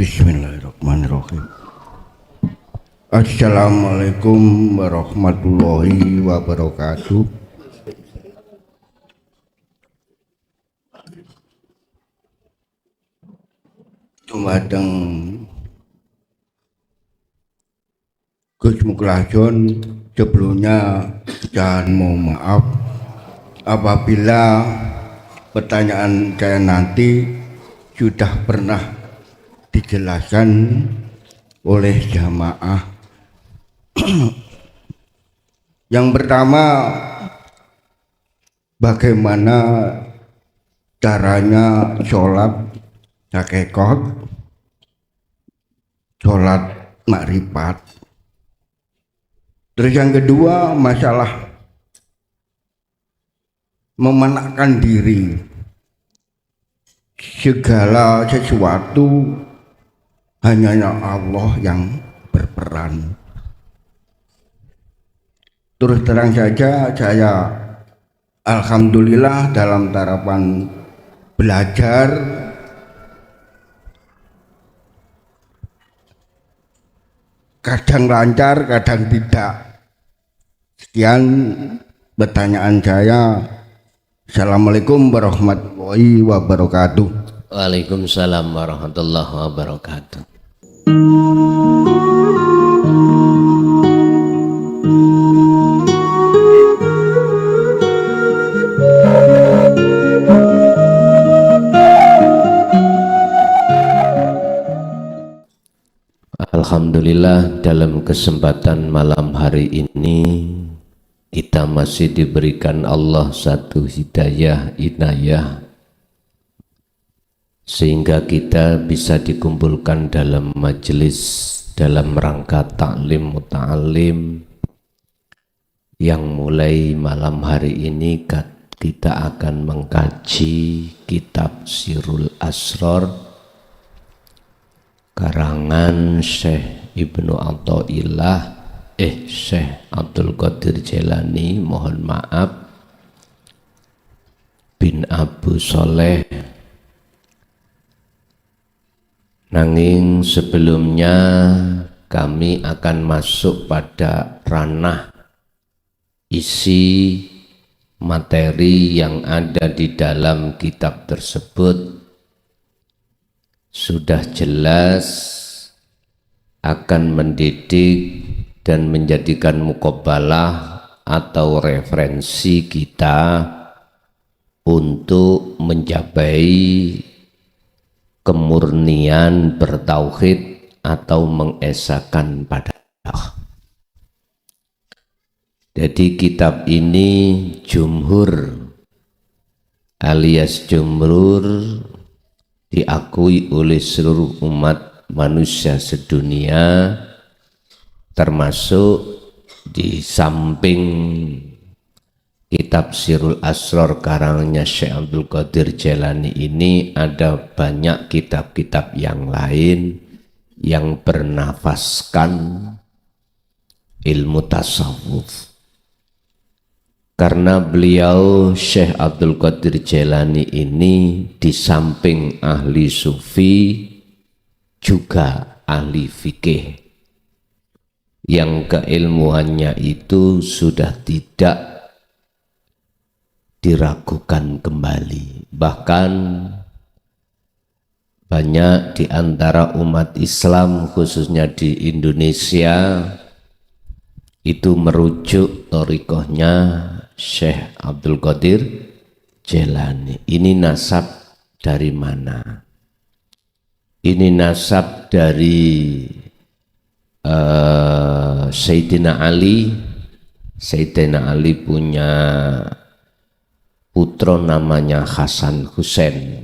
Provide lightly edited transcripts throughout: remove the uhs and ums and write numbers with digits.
Bismillahirrahmanirrahim. Assalamualaikum warahmatullahi wabarakatuh. Dumateng Gus Muklajon, sebelumnya jangan mohon maaf apabila pertanyaan saya nanti sudah pernah dijelaskan oleh jamaah. Yang pertama, bagaimana caranya sholat hakikat, sholat makrifat. Terus yang kedua, masalah memenangkan diri. Segala sesuatu hanya Allah yang berperan. Terus terang saja, saya alhamdulillah dalam tahapan belajar kadang lancar, kadang tidak. Sekian pertanyaan saya. Assalamualaikum warahmatullahi wabarakatuh. Waalaikumsalam warahmatullahi wabarakatuh. Alhamdulillah, dalam kesempatan malam hari ini kita masih diberikan Allah satu hidayah, inayah, sehingga kita bisa dikumpulkan dalam majelis dalam rangka taklim muta'alim yang mulai malam hari ini kita akan mengkaji kitab Sirul Asrar karangan Syekh Ibnu Athaillah Syekh Abdul Qadir Jailani, mohon maaf, bin Abu Soleh. Nanging sebelumnya kami akan masuk pada ranah isi materi yang ada di dalam kitab tersebut. Sudah jelas akan mendidik dan menjadikan muqabbalah atau referensi kita untuk mencapai kemurnian bertauhid atau mengesahkan pada Allah. Jadi kitab ini jumhur alias jumhur diakui oleh seluruh umat manusia sedunia, termasuk di samping kitab Sirul Asrar karangannya Syekh Abdul Qadir Jailani ini ada banyak kitab-kitab yang lain yang bernafaskan ilmu tasawuf. Karena beliau Syekh Abdul Qadir Jailani ini di samping ahli sufi juga ahli fikih yang keilmuannya itu sudah tidak diragukan kembali. Bahkan banyak di antara umat Islam khususnya di Indonesia itu merujuk thariqahnya Syekh Abdul Qadir Jailani. Ini nasab dari mana? Ini nasab dari Sayyidina Ali. Sayyidina Ali punya putra namanya Hasan Husain.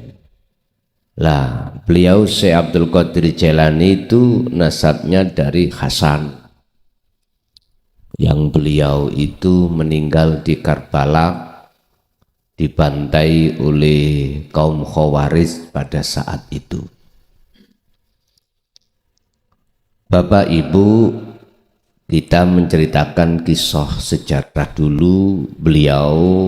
Lah, beliau Syekh Abdul Qadir Jailani itu nasabnya dari Hasan, yang beliau itu meninggal di Karbala dibantai oleh kaum Khawarij pada saat itu. Bapak Ibu, kita menceritakan kisah sejarah dulu beliau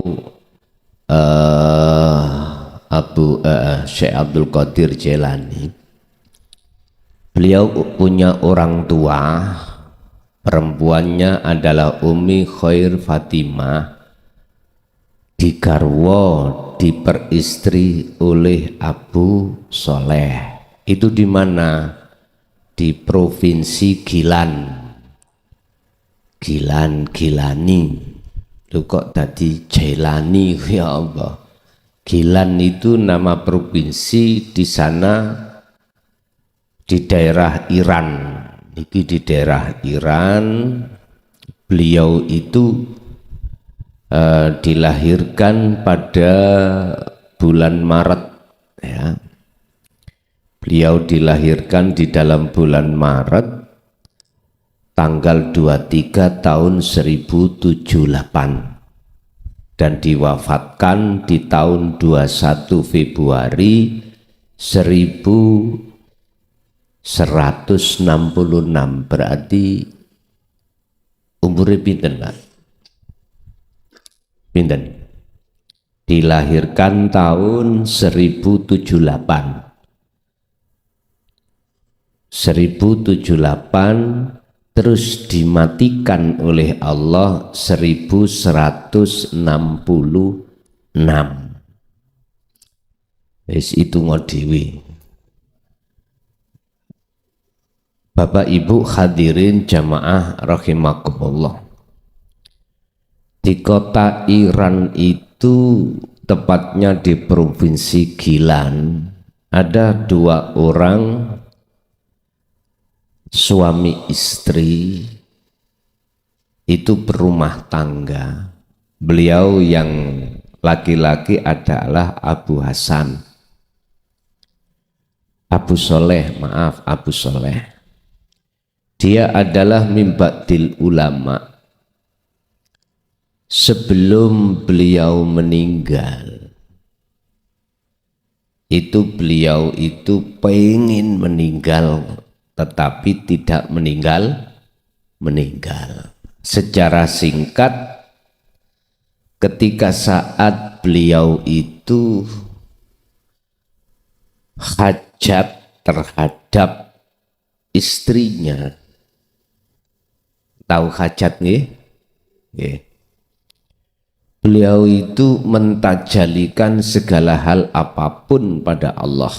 Syekh Abdul Qadir Jailani Beliau punya orang tua, perempuannya adalah Umi Khair Fatimah, digarwa diperistri oleh Abu Soleh. Itu di mana? Di provinsi Gilani. Lu kok tadi Jailani, ya Allah. Gilan itu nama provinsi di sana, di daerah Iran. Ini di daerah Iran. Beliau itu dilahirkan pada bulan Maret, ya. Beliau dilahirkan di dalam bulan Maret tanggal 23 tahun 1078 dan diwafatkan di tahun 21 Februari 1166. Berarti umurnya pinten, Pak? Pinten? Dilahirkan tahun 1078 terus dimatikan oleh Allah 1166. Itu ngodewi. Bapak Ibu hadirin jamaah rahimakumullah. Di kota Iran itu, tepatnya di provinsi Gilan, ada dua orang suami istri itu berumah tangga. Beliau yang laki-laki adalah Abu Soleh. Dia adalah mimba'dil ulama. Sebelum beliau meninggal, beliau itu pengen meninggal, tetapi tidak meninggal. Secara singkat, ketika saat beliau itu hajat terhadap istrinya, tahu hajat nggih? Beliau itu mentajalikan segala hal apapun pada Allah,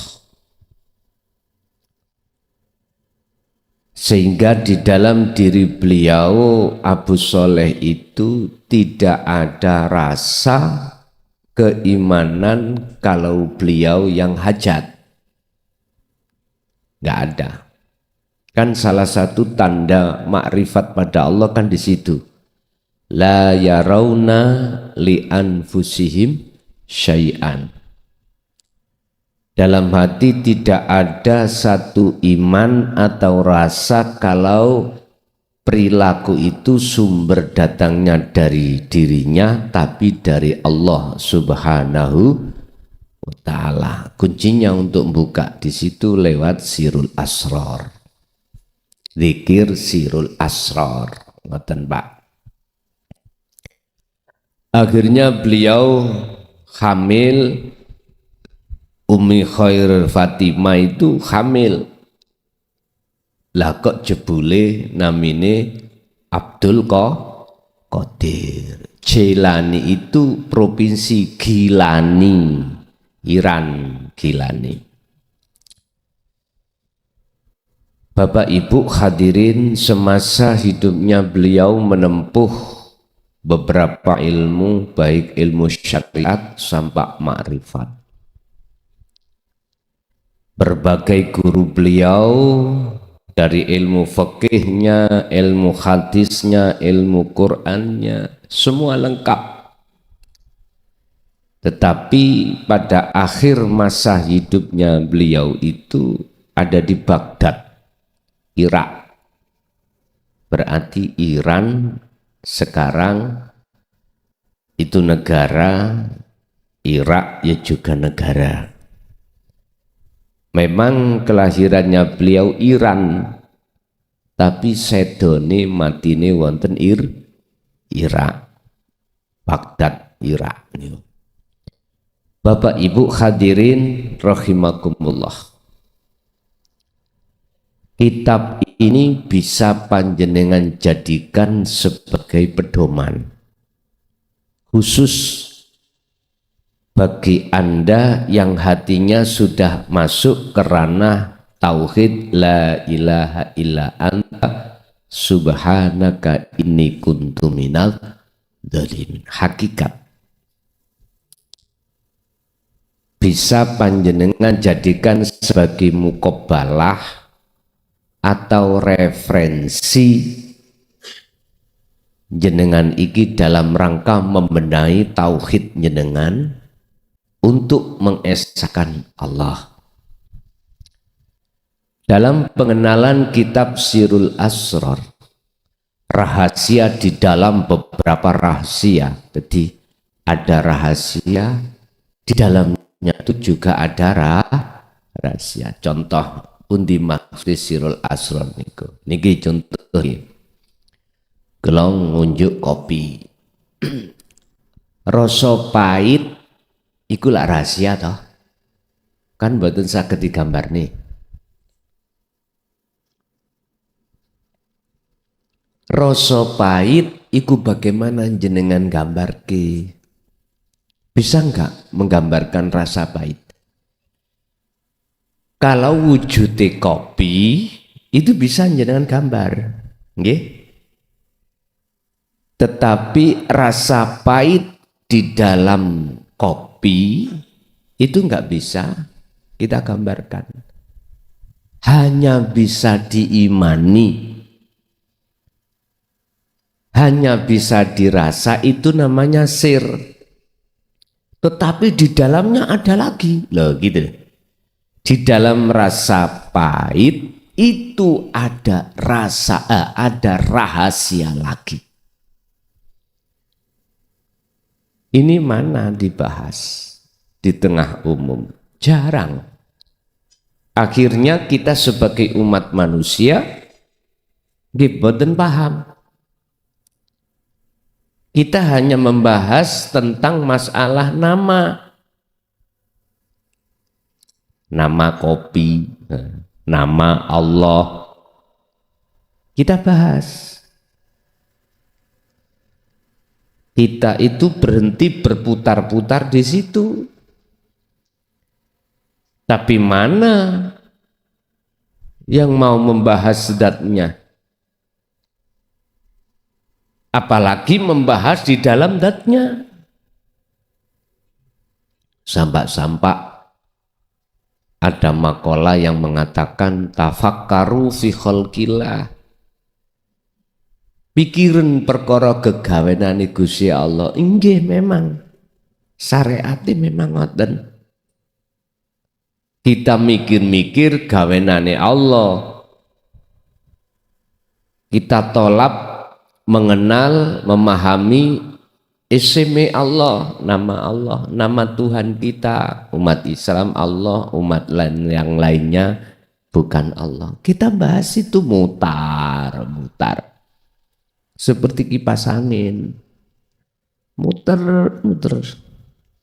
sehingga di dalam diri beliau Abu Soleh itu tidak ada rasa keimanan kalau beliau yang hajat, nggak ada. Kan salah satu tanda makrifat pada Allah kan di situ. La yarawna li anfusihim syai'an. Dalam hati tidak ada satu iman atau rasa kalau perilaku itu sumber datangnya dari dirinya, tapi dari Allah Subhanahu wa ta'ala. Kuncinya untuk buka di situ lewat sirul asrar. Zikir sirul asrar. Ngoten, Pak. Akhirnya beliau hamil. Umi Khair Fatimah itu hamil. Lah kok jebule namine Abdul Qadir. Jailani itu provinsi Gilani, Iran, Gilani. Bapak Ibu hadirin, semasa hidupnya beliau menempuh beberapa ilmu, baik ilmu syariat sampai makrifat. Berbagai guru beliau, dari ilmu fikihnya, ilmu hadisnya, ilmu Qur'annya, semua lengkap. Tetapi pada akhir masa hidupnya beliau itu ada di Baghdad, Irak. Berarti Iran sekarang itu negara, Irak ya juga negara. Memang kelahirannya beliau Iran, tapi sedone matine wonten Irak, Baghdad, Irak. Bapak Ibu hadirin rahimakumullah. Kitab ini bisa panjenengan jadikan sebagai pedoman khusus bagi Anda yang hatinya sudah masuk ke ranah tauhid la ilaha illa anta subhanaka inni kuntu minal dzalimin. Hakikat bisa panjenengan jadikan sebagai muqabbalah atau referensi jenengan iki dalam rangka membenahi tauhid jenengan untuk mengesahkan Allah. Dalam pengenalan kitab Sirul Asrar, rahasia di dalam beberapa rahasia. Jadi ada rahasia, di dalamnya itu juga ada rahasia. Contoh undi maksud Sirul Asrar niku. Niki contoh gelong ngunjuk kopi. Rasa pahit iku lak rahasia toh. Kan mboten saged digambar nih. Rasa pahit iku bagaimana jenengan gambarke? Bisa enggak menggambarkan rasa pahit? Kalau wujudnya kopi itu bisa jenengan gambar, nggih? Tetapi rasa pahit di dalam kopi itu enggak bisa kita gambarkan. Hanya bisa diimani. Hanya bisa dirasa, itu namanya sir. Tetapi di dalamnya ada lagi. Loh gitu. Di dalam rasa pahit itu ada ada rahasia lagi. Ini mana dibahas di tengah umum? Jarang. Akhirnya kita sebagai umat manusia boten paham. Kita hanya membahas tentang masalah nama. Nama kopi, nama Allah. Kita bahas. Kita itu berhenti berputar-putar di situ. Tapi mana yang mau membahas zatnya? Apalagi membahas di dalam zatnya. Sampak-sampak ada makalah yang mengatakan tafakkaru fi khalqillah. Pikiran perkara gegawenane Gusti Allah. Inggih memang syariate memang ngoten. Kita mikir-mikir gawenane Allah. Kita tolak mengenal, memahami isme Allah, nama Tuhan kita, umat Islam Allah, umat lain yang lainnya bukan Allah. Kita bahas itu mutar. Seperti kipas angin. Muter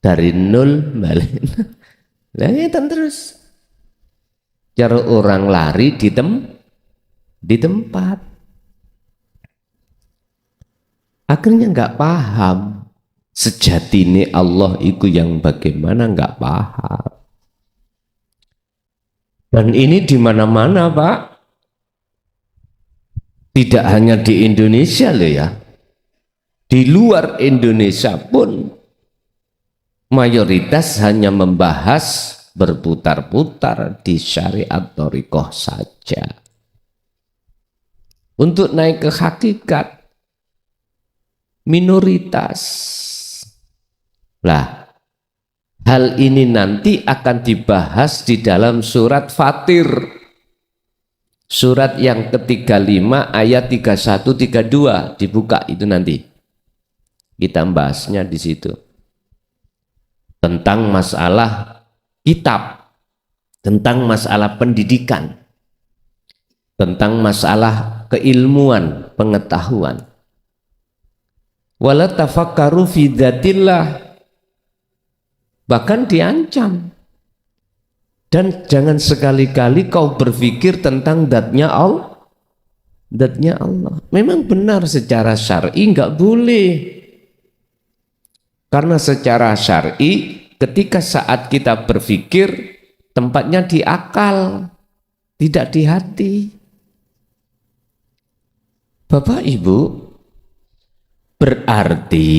dari nol balik. Nah, terus. Cara orang lari di tempat. Akhirnya nggak paham sejatinya Allah itu yang bagaimana, nggak paham. Dan ini di mana-mana, Pak. Tidak hanya di Indonesia loh ya. Di luar Indonesia pun mayoritas hanya membahas berputar-putar di syariat thariqah saja. Untuk naik ke hakikat minoritas. Lah, hal ini nanti akan dibahas di dalam surat Fatir. Surat yang ke-35 ayat 31-32 dibuka itu nanti. Kita bahasnya di situ. Tentang masalah kitab, tentang masalah pendidikan, tentang masalah keilmuan, pengetahuan. Wala tafakkaru fi dzatillah, bahkan diancam Dan jangan sekali-kali kau berpikir tentang zatnya Allah. Zatnya Allah. Memang benar secara syar'i enggak boleh. Karena secara syar'i ketika saat kita berpikir tempatnya di akal, tidak di hati. Bapak Ibu, berarti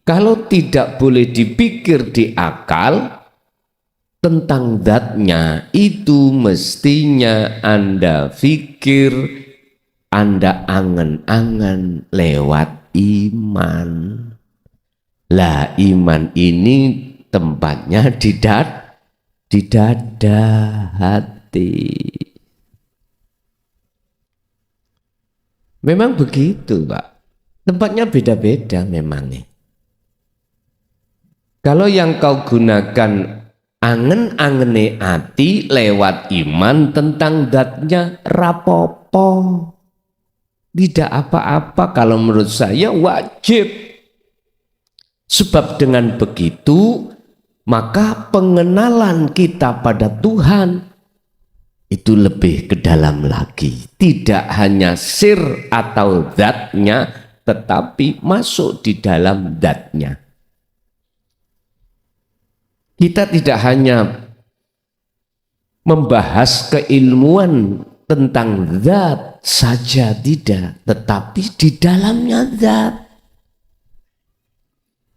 kalau tidak boleh dipikir di akal tentang zatnya, itu mestinya Anda pikir, Anda angan-angan lewat iman. Lah iman ini tempatnya di dada hati. Memang begitu, Pak. Tempatnya beda-beda memang nih. Kalau yang kau gunakan angen-angene hati lewat iman tentang zatnya rapopo. Tidak apa-apa, kalau menurut saya wajib. Sebab dengan begitu maka pengenalan kita pada Tuhan itu lebih ke dalam lagi. Tidak hanya sir atau zatnya, tetapi masuk di dalam zatnya. Kita tidak hanya membahas keilmuan tentang zat saja, tidak, tetapi di dalamnya zat.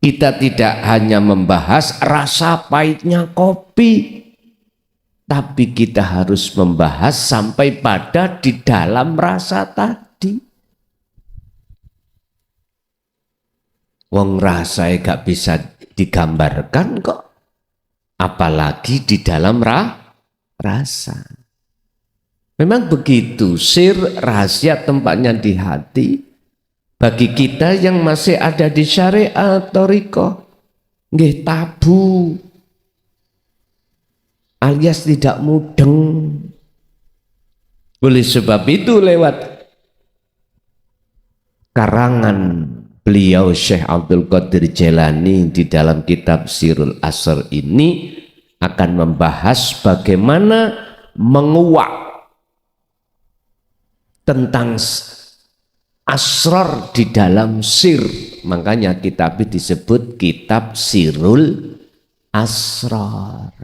Kita tidak hanya membahas rasa pahitnya kopi, tapi kita harus membahas sampai pada di dalam rasa tadi. Wong rasa gak bisa digambarkan kok, apalagi di dalam rasa. Memang begitu, sir rahasia tempatnya di hati. Bagi kita yang masih ada di syariat thariqah, nggih tabu, alias tidak mudeng. Oleh sebab itu lewat karangan beliau Syekh Abdul Qadir Jailani di dalam kitab Sirul Asr ini akan membahas bagaimana menguak tentang asrar di dalam sir. Makanya kitab ini disebut kitab Sirul Asrar.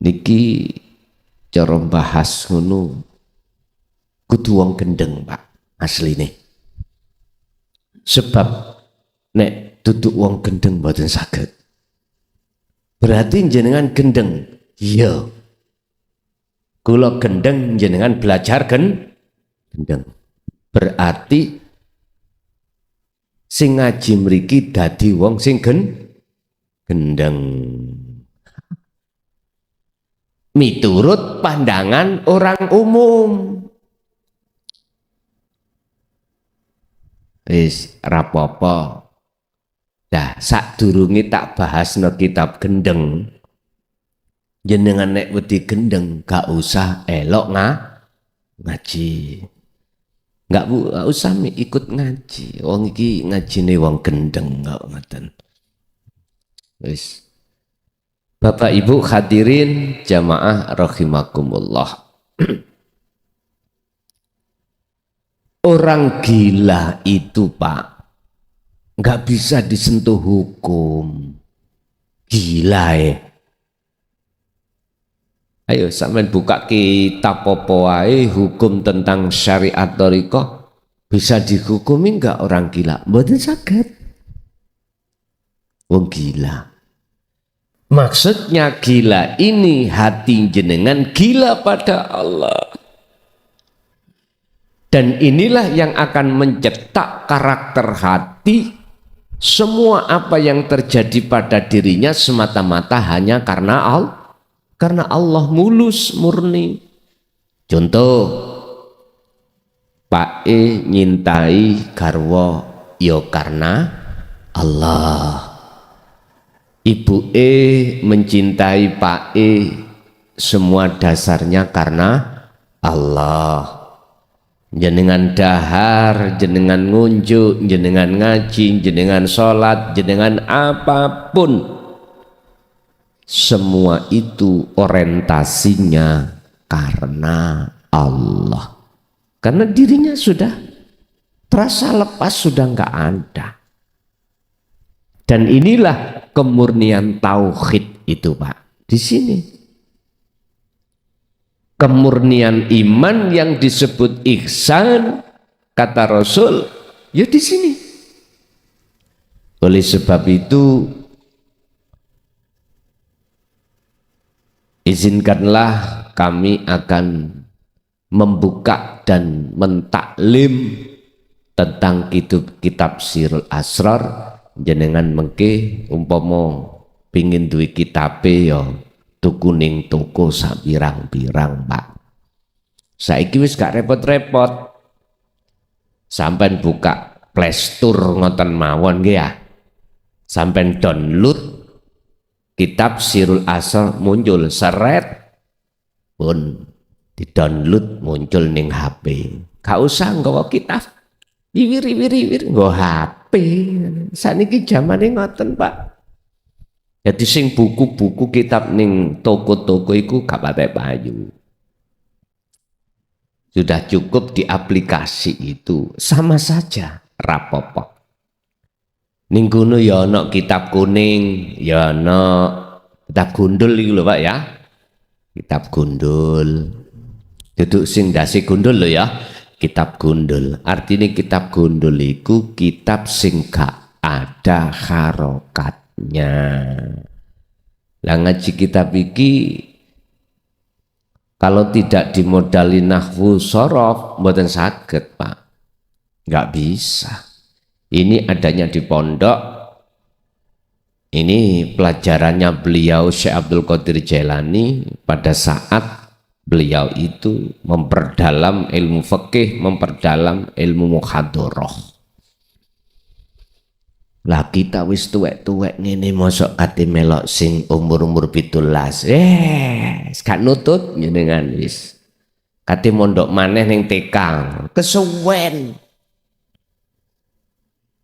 Niki cara bahas ngono kudu wong gendeng, Pak, asline. Sebab nek duduk wong gendeng mboten saged. Berarti jenengan gendeng. Iya. Kula gendeng jenengan belajar gendeng. Berarti sing ngaji mriki dadi wong sing gendeng. Miturut pandangan orang umum. Wis rapopo. Dah sadurunge tak bahasno kitab gendeng. Jenengan nek wedi gendeng gak usah elok ngaji. Gak usah ikut ngaji. Wong iki ngajine wong gendeng kok ngoten. Wis. Bapak Ibu hadirin jamaah rahimakumullah. Orang gila itu, Pak, nggak bisa disentuh hukum. Gila ya. Ayo sampean buka kitab apa wae hukum tentang syariat thariqah, bisa dihukumi enggak orang gila? Mboten saged. Wong gila. Maksudnya gila ini hati jenengan gila pada Allah. Dan inilah yang akan mencetak karakter hati. Semua apa yang terjadi pada dirinya semata-mata hanya karena Allah. Karena Allah mulus murni. Contoh, Pak E nyintai garwa ya karena Allah. Ibu E mencintai Pak E semua dasarnya karena Allah. Jenengan dahar, jenengan ngunjuk, jenengan ngaji, jenengan sholat, jenengan apapun semua itu orientasinya karena Allah. Karena dirinya sudah terasa lepas, sudah nggak ada. Dan inilah kemurnian tauhid itu, Pak. Di sini. Kemurnian iman yang disebut ihsan, kata Rasul, ya di sini. Oleh sebab itu, izinkanlah kami akan membuka dan mentaklim tentang kitab Sirul Asrar. Jenengan mengke umpama pingin duwe kitabe ya tuku ning toko sak pirang-pirang, Pak. Saiki wis gak repot-repot. Sampeyan buka Play Store ngoten mawon nggih ya. Sampeyan download kitab Sirul Asrar, muncul seret pun di-download muncul ning HP. Gak usah nggawa kitab. Wiwir nggo HP. Saniki zamane ngoten, Pak. Jadi sing buku-buku kitab ning toko-toko iku gak patek payu. Sudah cukup di aplikasi itu, sama saja rapopo. Ning kono ya ana kitab kuning, ya ana kitab gundul iku lho, Pak ya. Kitab gundul. Duduk sing ndase gundul lho ya. Kitab gundul. Artinya kitab gundul iku kitab sing gak ada harokatnya. Lah ngaji kitab iki kalau tidak dimodali nahwu sorof mboten saged, Pak. Nggak bisa. Ini adanya di pondok. Ini pelajarannya beliau Syekh Abdul Qadir Jailani pada saat beliau itu memperdalam ilmu fikih, memperdalam ilmu muhadharah. Lah kita wis tuwek-tuwek ngene mosok kate melok sing umur-umur 17. Gak nutut jenengan wis. Kate mondok maneh ning TK, kesuwen.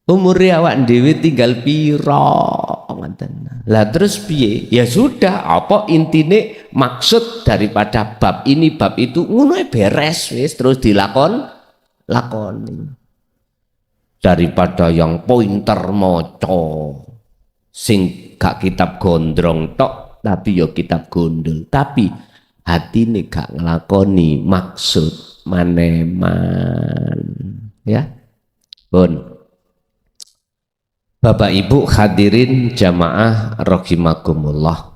Umur awak dhewe tinggal piro ngoten. Lah terus piye? Ya sudah, apa intine maksud daripada bab ini bab itu ngono beres wis terus lakoni. Daripada yang pointer maca sing gak kitab gondrong tok tapi ya kitab gondol, tapi hatine gak nglakoni maksud maneman. Ya. Pun Bapak Ibu hadirin jamaah rahimakumullah.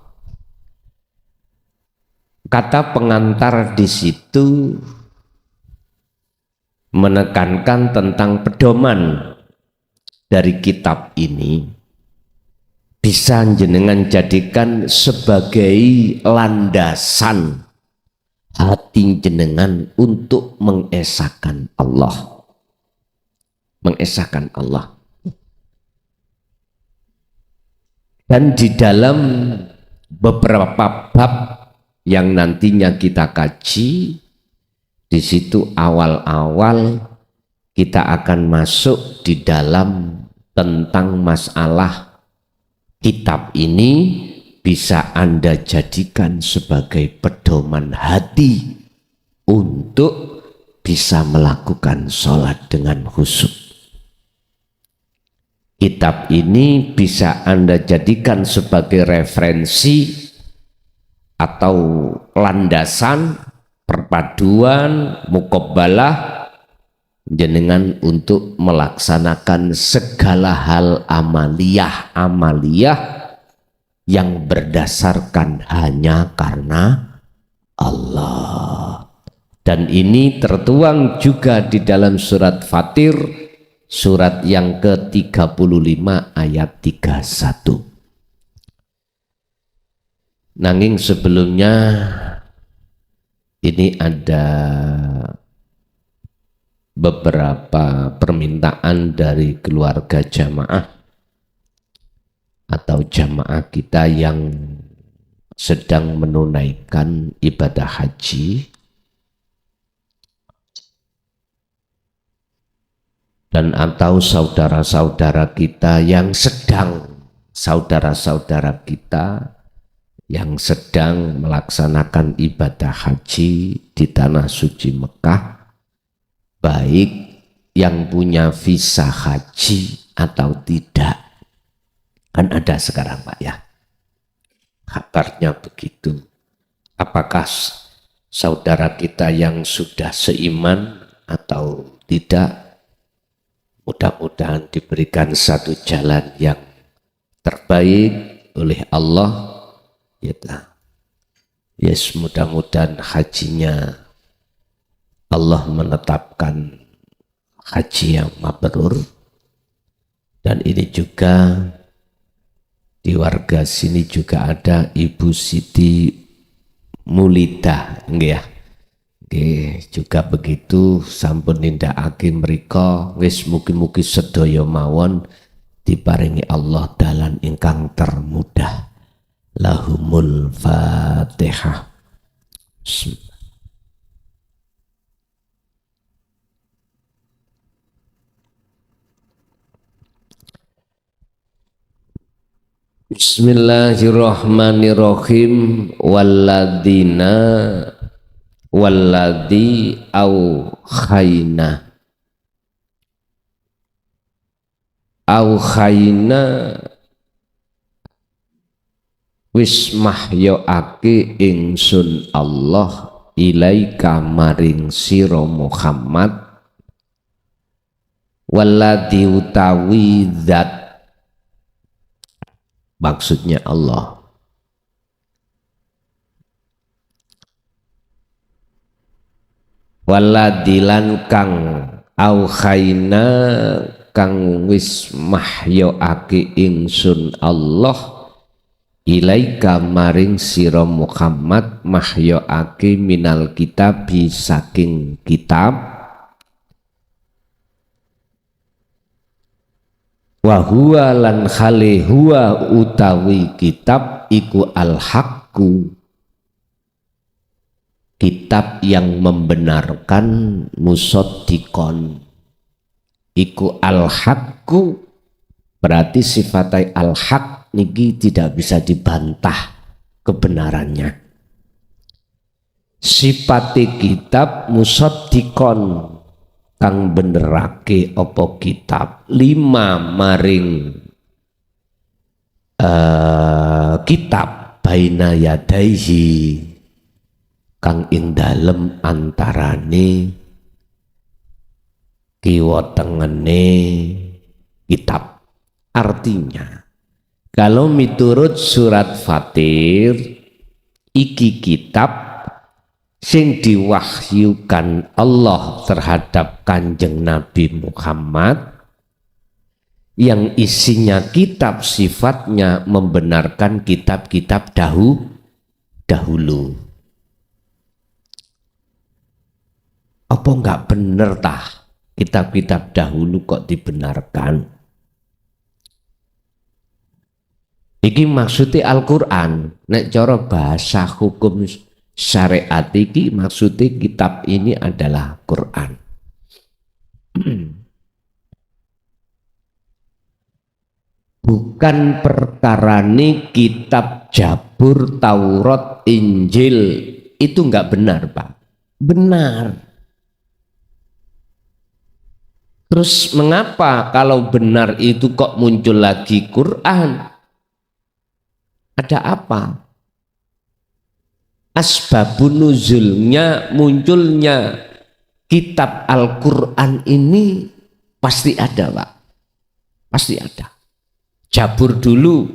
Kata pengantar di situ menekankan tentang pedoman dari kitab ini bisa jenengan jadikan sebagai landasan hati jenengan untuk mengesahkan Allah. Mengesahkan Allah. Dan di dalam beberapa bab yang nantinya kita kaji, di situ awal-awal kita akan masuk di dalam tentang masalah kitab ini bisa Anda jadikan sebagai pedoman hati untuk bisa melakukan sholat dengan khusyuk. Kitab ini bisa Anda jadikan sebagai referensi atau landasan perpaduan muqabbalah jenengan untuk melaksanakan segala hal amaliyah yang berdasarkan hanya karena Allah. Dan ini tertuang juga di dalam surat Fatir, surat yang ke-35 ayat 31. Nanging sebelumnya ini ada beberapa permintaan dari keluarga jamaah atau jamaah kita yang sedang menunaikan ibadah haji. Dan atau saudara-saudara kita yang sedang, saudara-saudara kita yang sedang melaksanakan ibadah haji di tanah suci Mekah, baik yang punya visa haji atau tidak. Kan ada sekarang Pak ya, kabarnya begitu. Apakah saudara kita yang sudah seiman atau tidak, mudah-mudahan diberikan satu jalan yang terbaik oleh Allah. Yes, mudah-mudahan hajinya Allah menetapkan haji yang mabrur. Dan ini juga di warga sini juga ada Ibu Siti Mulida, ya. Juga begitu sampun nindakake mrika wis mugi-mugi sedaya mawon diparingi Allah dalan ingkang termudah. Lahumul Fatihah. Bismillahirrahmanirrahim. Walladzi aukhayna wis mahyoake ingsun Allah ilaika maring sira Muhammad, walladzi utawi zat, maksudnya Allah. Waladilan kang aukhayna kang wis mahyoake ingsun Allah ilaika maring sira Muhammad, mahyoake minal kitab saking kitab, wa huwa lan khali huwa utawi kitab iku al-haqqu, kitab yang membenarkan, musaddiqon iku al-haqqu, berarti sifatai al-haq niki tidak bisa dibantah kebenarannya. Sifati kitab musaddiqon kang benerake opo kitab lima maring kitab baina yadaihi kang ing dalem antarane kiwa tengene kitab. Artinya kalau miturut surat Fatir iki kitab sing diwahyukan Allah terhadap Kanjeng Nabi Muhammad, yang isinya kitab sifatnya membenarkan kitab-kitab dahulu. Apa enggak bener tah kitab-kitab dahulu kok dibenarkan? Iki maksudnya Al-Quran. Nek cara bahasa hukum syariat iki maksudnya kitab ini adalah Quran. Bukan perkarane kitab Jabur, Taurat, Injil itu enggak benar Pak. Benar. Terus mengapa kalau benar itu kok muncul lagi Quran? Ada apa? Asbabun nuzulnya munculnya kitab Al-Quran ini pasti ada Pak. Pasti ada. Jabur dulu.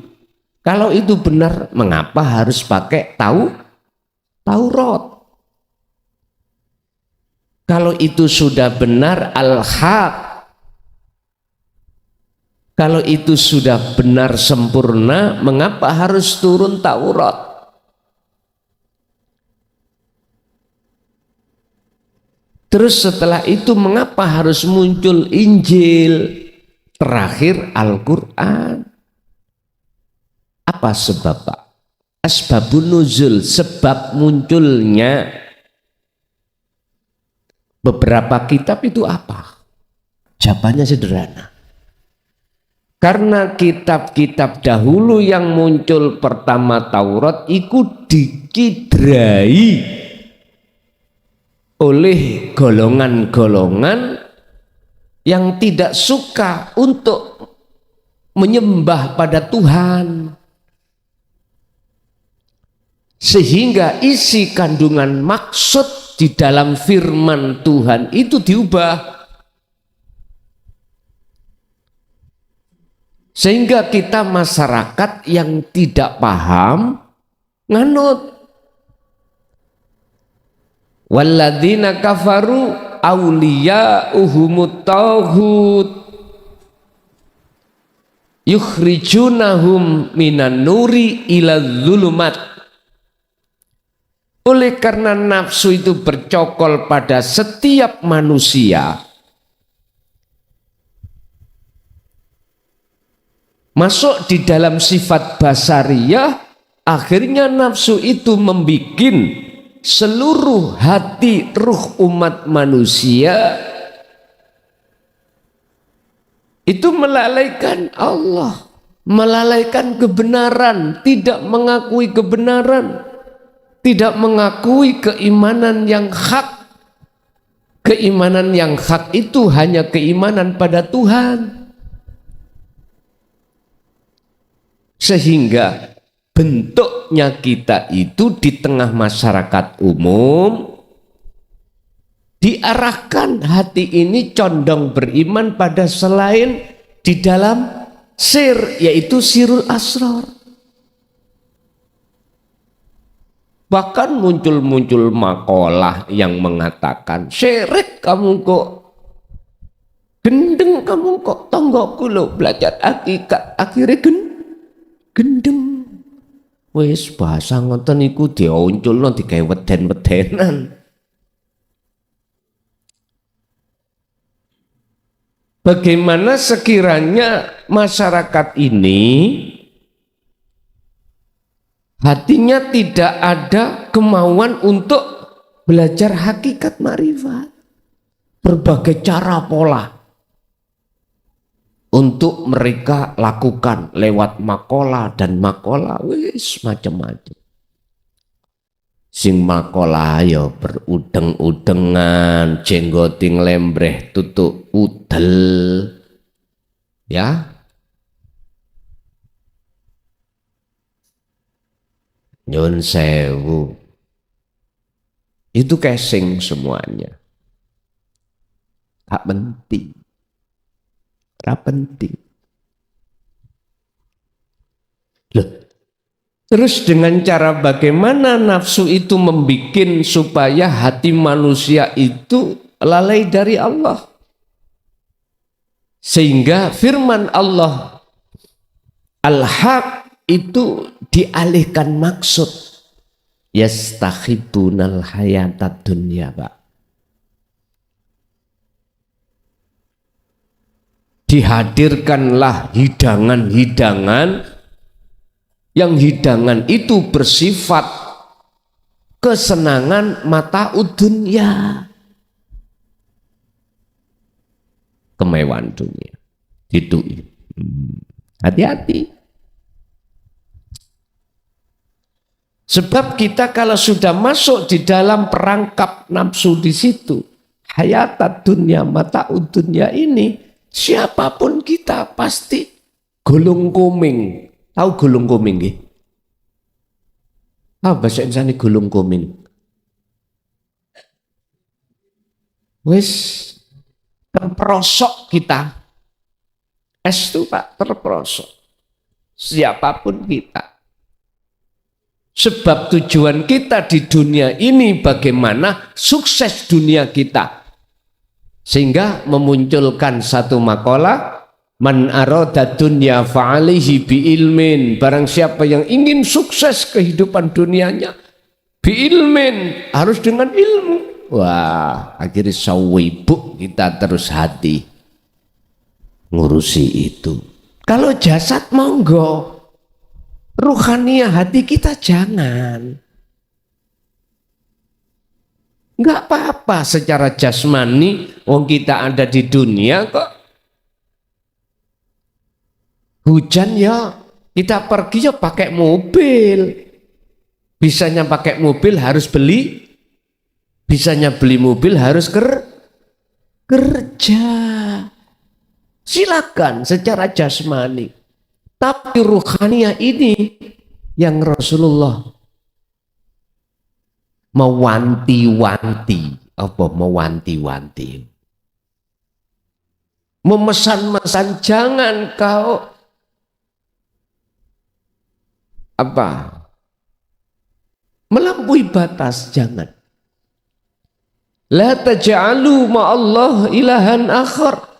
Kalau itu benar, mengapa harus pakai Taurat? Kalau itu sudah benar Al-Haq, kalau itu sudah benar sempurna, mengapa harus turun Taurat? Terus setelah itu mengapa harus muncul Injil? Terakhir Al-Quran. Apa sebab Pak? Asbabun nuzul, sebab munculnya beberapa kitab itu apa? Jawabannya sederhana. Karena kitab-kitab dahulu yang muncul pertama Taurat iku dikidrai oleh golongan-golongan yang tidak suka untuk menyembah pada Tuhan. Sehingga isi kandungan maksud di dalam firman Tuhan itu diubah. Sehingga kita masyarakat yang tidak paham nganut. Walladzina kafaru awliya'uhumut tauhud yukhrijunahum minan nuri ila dzulumat. Oleh karena nafsu itu bercokol pada setiap manusia, masuk di dalam sifat basariyah, akhirnya nafsu itu membikin seluruh hati ruh umat manusia itu melalaikan Allah, melalaikan kebenaran, tidak mengakui kebenaran, tidak mengakui keimanan yang hak. Keimanan yang hak itu hanya keimanan pada Tuhan. Sehingga bentuknya kita itu di tengah masyarakat umum diarahkan hati ini condong beriman pada selain di dalam sir, yaitu sirul asrar. Bahkan muncul-muncul makalah yang mengatakan syirik kamu kok, gendeng kamu kok, tonggoku lo belajar hakikat akhirnya gendeng. Wis bahasa ngoten niku dionculno digawe weden-wedenan. Bagaimana sekiranya masyarakat ini hatinya tidak ada kemauan untuk belajar hakikat makrifat, berbagai cara pola untuk mereka lakukan lewat makola dan makola, wis macam-macam. Sing makola ya berudeng-udengan, jenggoting lembreh tutuk udel, ya. Nyun sewu, itu casing semuanya, gak penting. Penting. Loh, terus dengan cara bagaimana nafsu itu membuat supaya hati manusia itu lalai dari Allah, sehingga firman Allah al-haq itu dialihkan maksud yastakhibunal hayatad dunya, Pak. Dihadirkanlah hidangan-hidangan yang hidangan itu bersifat kesenangan mata dunia, kemewahan dunia. Itu hati-hati. Sebab kita kalau sudah masuk di dalam perangkap nafsu di situ, hayat dunia, mata dunia ini, siapapun kita pasti gulung koming. Tahu gulung koming nggih? Bahasa Indonesia gulung koming. Wis terperosok kita. Itu Pak, terperosok. Siapapun kita. Sebab tujuan kita di dunia ini bagaimana sukses dunia kita. Sehingga memunculkan satu makalah, man arada dunya fa'alihi bi ilmin. Barang siapa yang ingin sukses kehidupan dunianya bi ilmin, harus dengan ilmu. Wah, akhirnya sawibuk kita terus hati ngurusi itu. Kalau jasad monggo, ruhaniah hati kita jangan. Enggak apa-apa secara jasmani, wong kita ada di dunia kok. Hujan ya kita pergi ya pakai mobil. Bisanya pakai mobil harus beli. Bisanya beli mobil harus kerja. Silakan secara jasmani. Tapi ruhania ini yang Rasulullah mewanti-wanti. Apa mewanti-wanti? Memesan-mesan, jangan kau melampaui batas, jangan. La taj'alu ma'allah ilahan akhar.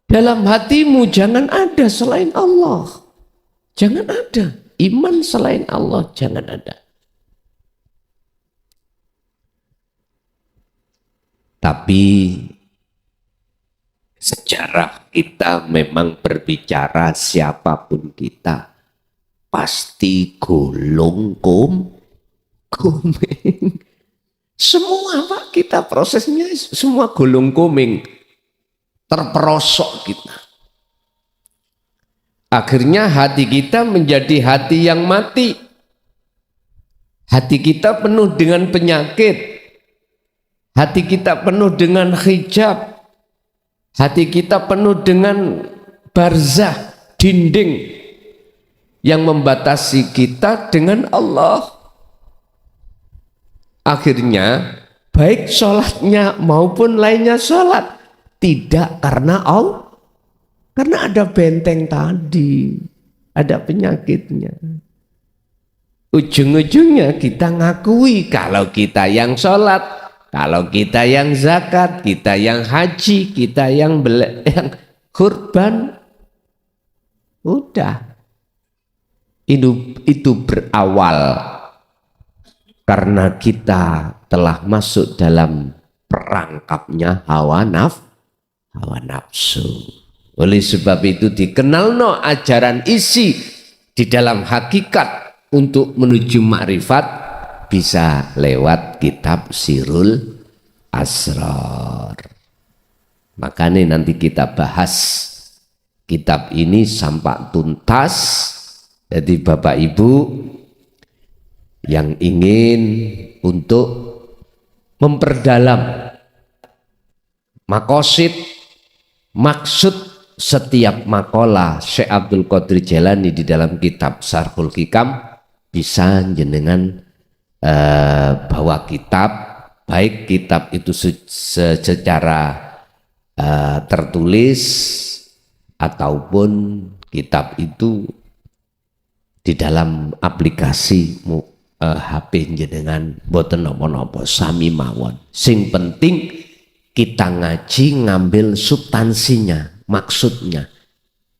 Dalam hatimu jangan ada selain Allah. Jangan ada iman selain Allah, jangan ada. Tapi sejarah kita memang berbicara siapapun kita pasti gulung kuming. Semua Pak, kita prosesnya semua gulung kuming, terperosok kita. Akhirnya hati kita menjadi hati yang mati. Hati kita penuh dengan penyakit. Hati kita penuh dengan hijab. Hati kita penuh dengan barzah, dinding yang membatasi kita dengan Allah. Akhirnya baik sholatnya maupun lainnya sholat tidak karena Allah, karena ada benteng tadi, ada penyakitnya. Ujung-ujungnya kita ngakui kalau kita yang sholat, kalau kita yang zakat, kita yang haji, kita yang kurban, udah. Itu berawal karena kita telah masuk dalam perangkapnya hawa nafsu. Oleh sebab itu dikenalno ajaran isi di dalam hakikat untuk menuju makrifat bisa lewat kitab Sirul Asrar. Makanya nanti kita bahas kitab ini sampai tuntas. Jadi Bapak Ibu yang ingin untuk memperdalam maksud setiap makalah Syekh Abdul Qadir Jailani di dalam kitab Syarhul Hikam bisa jenengan bawa kitab, baik kitab itu secara tertulis ataupun kitab itu di dalam aplikasi HP jenengan boten napa-napa sami mawon. Sing penting kita ngaji ngambil substansinya, maksudnya.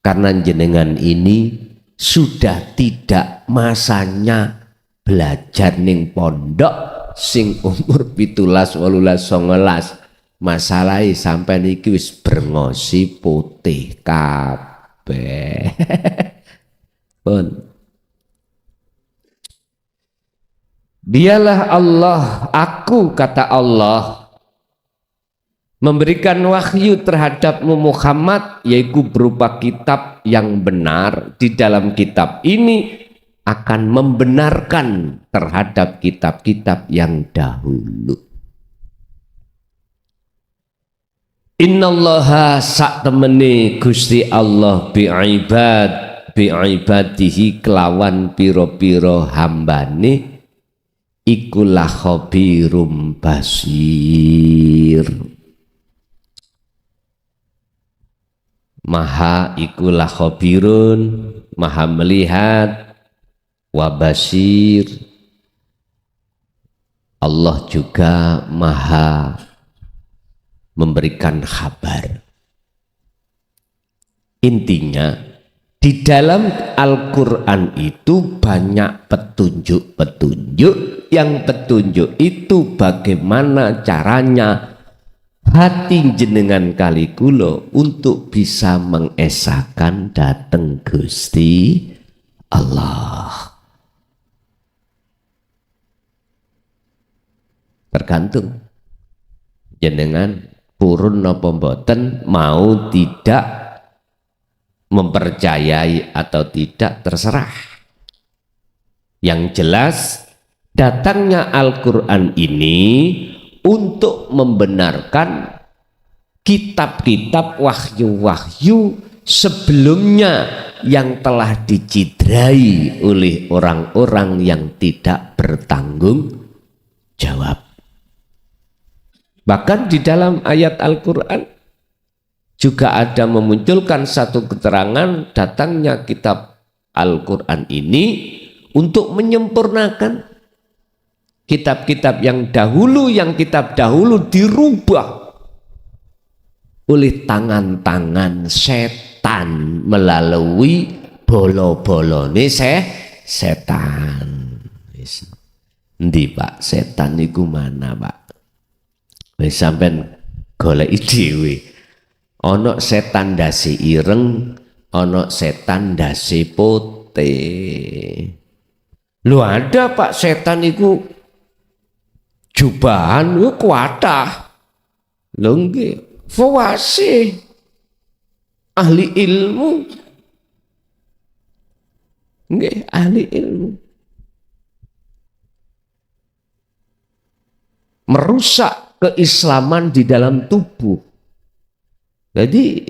Karena jenengan ini sudah tidak masanya belajar ning pondok sing umur 17, 18, 19. Masalahe sampai niki wis brengosi putih kabeh. Pun Dialah Allah, aku kata Allah memberikan wahyu terhadapmu Muhammad, yaitu berupa kitab yang benar. Di dalam kitab ini akan membenarkan terhadap kitab-kitab yang dahulu. Innallaha sak temene Gusti Allah bi'ibadihi kelawan piro-piro hambane ikulah khabirum basir. Maha ikulah khabirun, maha melihat, wabasir. Allah juga maha memberikan kabar. Intinya di dalam Al-Quran itu banyak petunjuk-petunjuk, yang petunjuk itu bagaimana caranya hati jenengan kali kula untuk bisa mengesahkan dateng Gusti Allah. Tergantung jenengan purun napa mboten, mau tidak mempercayai atau tidak terserah. Yang jelas datangnya Al-Quran ini untuk membenarkan kitab-kitab wahyu-wahyu sebelumnya yang telah dicidrai oleh orang-orang yang tidak bertanggung jawab. Bahkan di dalam ayat Al-Quran juga ada memunculkan satu keterangan datangnya kitab Al-Quran ini untuk menyempurnakan kitab-kitab yang kitab dahulu dirubah oleh tangan-tangan setan melalui bolo-bolone setan. Endi Pak, setan niku mana Pak? Wis sampean goleki dhewe. Ana setan ndase ireng, ana setan ndase putih. Lho ada Pak setan iku jubahan ku kuatah. Lho nggih. Fawasi ahli ilmu, nggih ahli ilmu, merusak keislaman di dalam tubuh. Jadi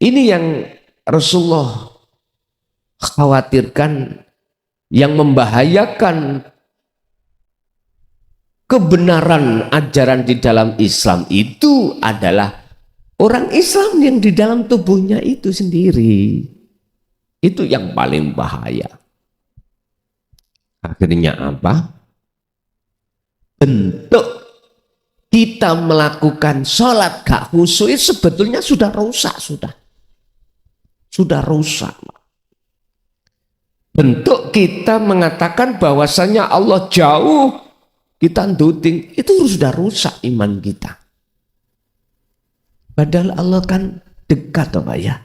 ini yang Rasulullah khawatirkan, yang membahayakan kebenaran ajaran di dalam Islam itu adalah orang Islam yang di dalam tubuhnya itu sendiri. Itu yang paling bahaya. Akhirnya apa? Bentuk kita melakukan sholat gak khusyuk sebetulnya sudah rusak. Sudah rusak. Bentuk kita mengatakan bahwasanya Allah jauh, kita nduting, itu sudah rusak iman kita. Padahal Allah kan dekat, Pak ya.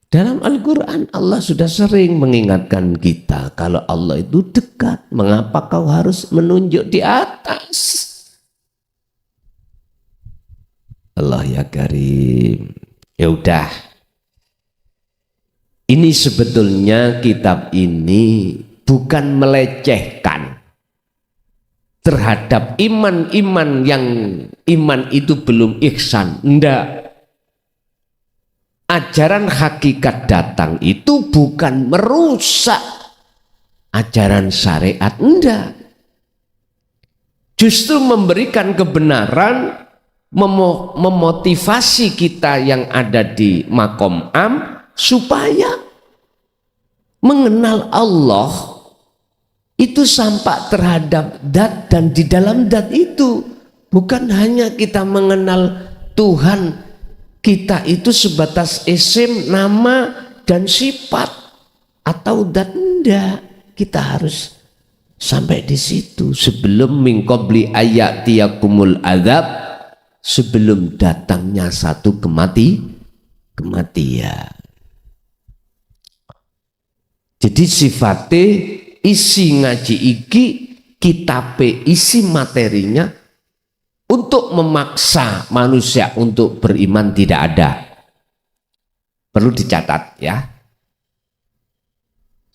Dalam Al-Quran Allah sudah sering mengingatkan kita kalau Allah itu dekat. Mengapa kau harus menunjuk di atas? Allah ya Karim. Ya udah. Ini sebetulnya kitab ini bukan melecehkan terhadap iman-iman yang iman itu belum ihsan. Enggak. Ajaran hakikat datang itu bukan merusak ajaran syariat. Enggak. Justru memberikan kebenaran, memotivasi kita yang ada di makom am supaya mengenal Allah itu sampai terhadap dat, dan di dalam dat itu bukan hanya kita mengenal Tuhan kita itu sebatas isim, nama dan sifat atau dat. Enggak, kita harus sampai di situ sebelum min qabli ayatiyakumul adzab, sebelum datangnya satu kematian. Jadi sifatnya isi ngaji iki, kitabe isi materinya untuk memaksa manusia untuk beriman tidak ada. Perlu dicatat ya.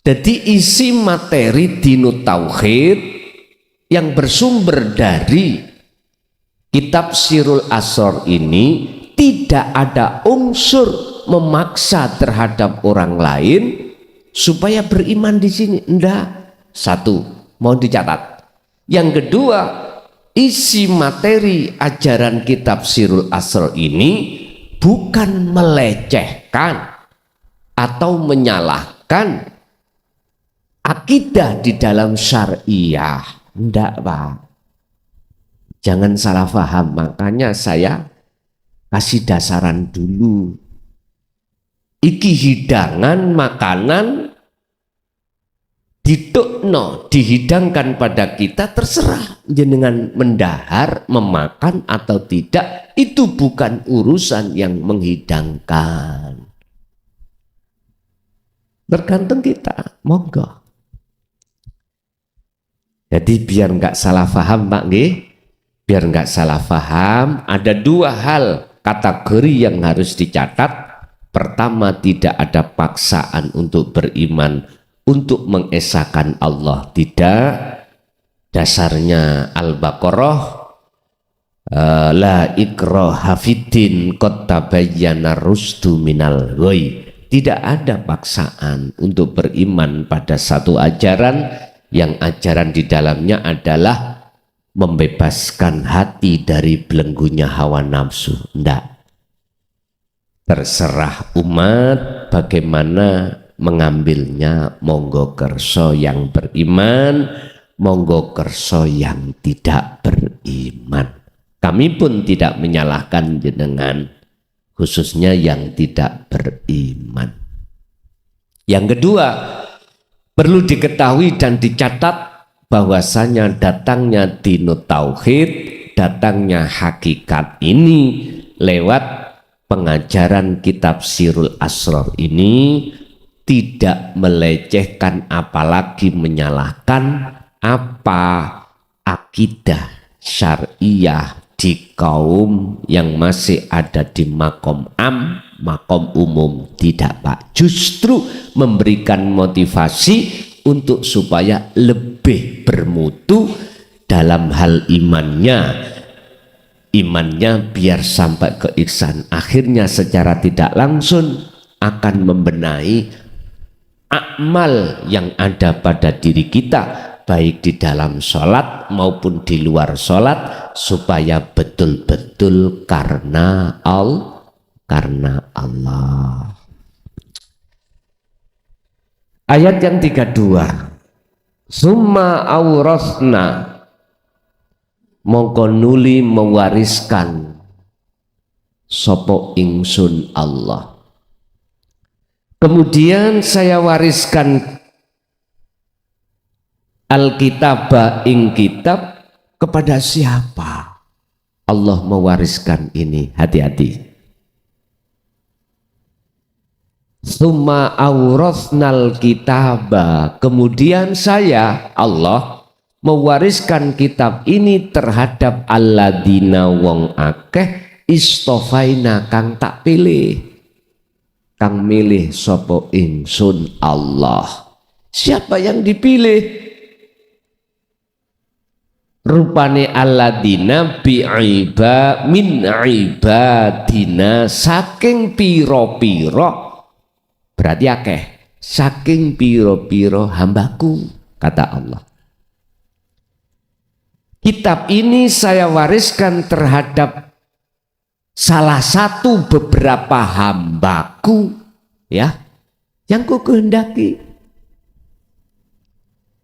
Jadi isi materi dinut tauhid yang bersumber dari kitab Sirul Asrar ini tidak ada unsur memaksa terhadap orang lain supaya beriman di sini. Enggak. Satu, mau dicatat. Yang kedua, isi materi ajaran kitab Sirul Asrar ini bukan melecehkan atau menyalahkan akidah di dalam syariah. Enggak, Pak. Jangan salah paham. Makanya saya kasih dasaran dulu. Iki hidangan makanan ditukno, dihidangkan pada kita, terserah jenengan mendahar, memakan atau tidak, itu bukan urusan yang menghidangkan. Tergantung kita, monggo. Jadi biar nggak salah paham Pak nggih, biar nggak salah paham, ada dua hal kategori yang harus dicatat. Pertama, tidak ada paksaan untuk beriman, untuk mengesahkan Allah, tidak. Dasarnya Al-Baqarah, la ikraha fiddin qad tabayyana rusdu minal ghayy. Tidak ada paksaan untuk beriman pada satu ajaran yang ajaran di dalamnya adalah membebaskan hati dari belenggunya hawa nafsu. Tidak. Terserah umat bagaimana mengambilnya, monggo kerso yang beriman, monggo kerso yang tidak beriman. Kami pun tidak menyalahkan jenengan, khususnya yang tidak beriman. Yang kedua, perlu diketahui dan dicatat bahwasanya datangnya dinut tauhid, datangnya hakikat ini lewat pengajaran kitab Sirul Asrar ini tidak melecehkan apalagi menyalahkan apa akidah syariah di kaum yang masih ada di makom makom umum. Tidak, Pak. Justru memberikan motivasi untuk supaya lebih bermutu dalam hal imannya biar sampai ke ihsan. Akhirnya secara tidak langsung akan membenahi amal yang ada pada diri kita, baik di dalam sholat maupun di luar sholat, supaya betul-betul karena Allah. Ayat yang 32, summa aurasna, mongko nuli mewariskan sopo ingsun Allah. Kemudian saya wariskan Alkitab ing kitab kepada siapa? Allah mewariskan ini, hati-hati. Summa aurasnal kitaba, kemudian saya Allah mewariskan kitab ini terhadap alladzina wong akeh istofaina kang tak pilih, kang milih sopo ingsun Allah. Siapa yang dipilih? Rupane alladzina bi'iba min ibadina, saking piro-piro, berarti akeh, saking piro-piro hambaku, kata Allah. Kitab ini saya wariskan terhadap salah satu beberapa hambaku, ya, yang ku kehendaki,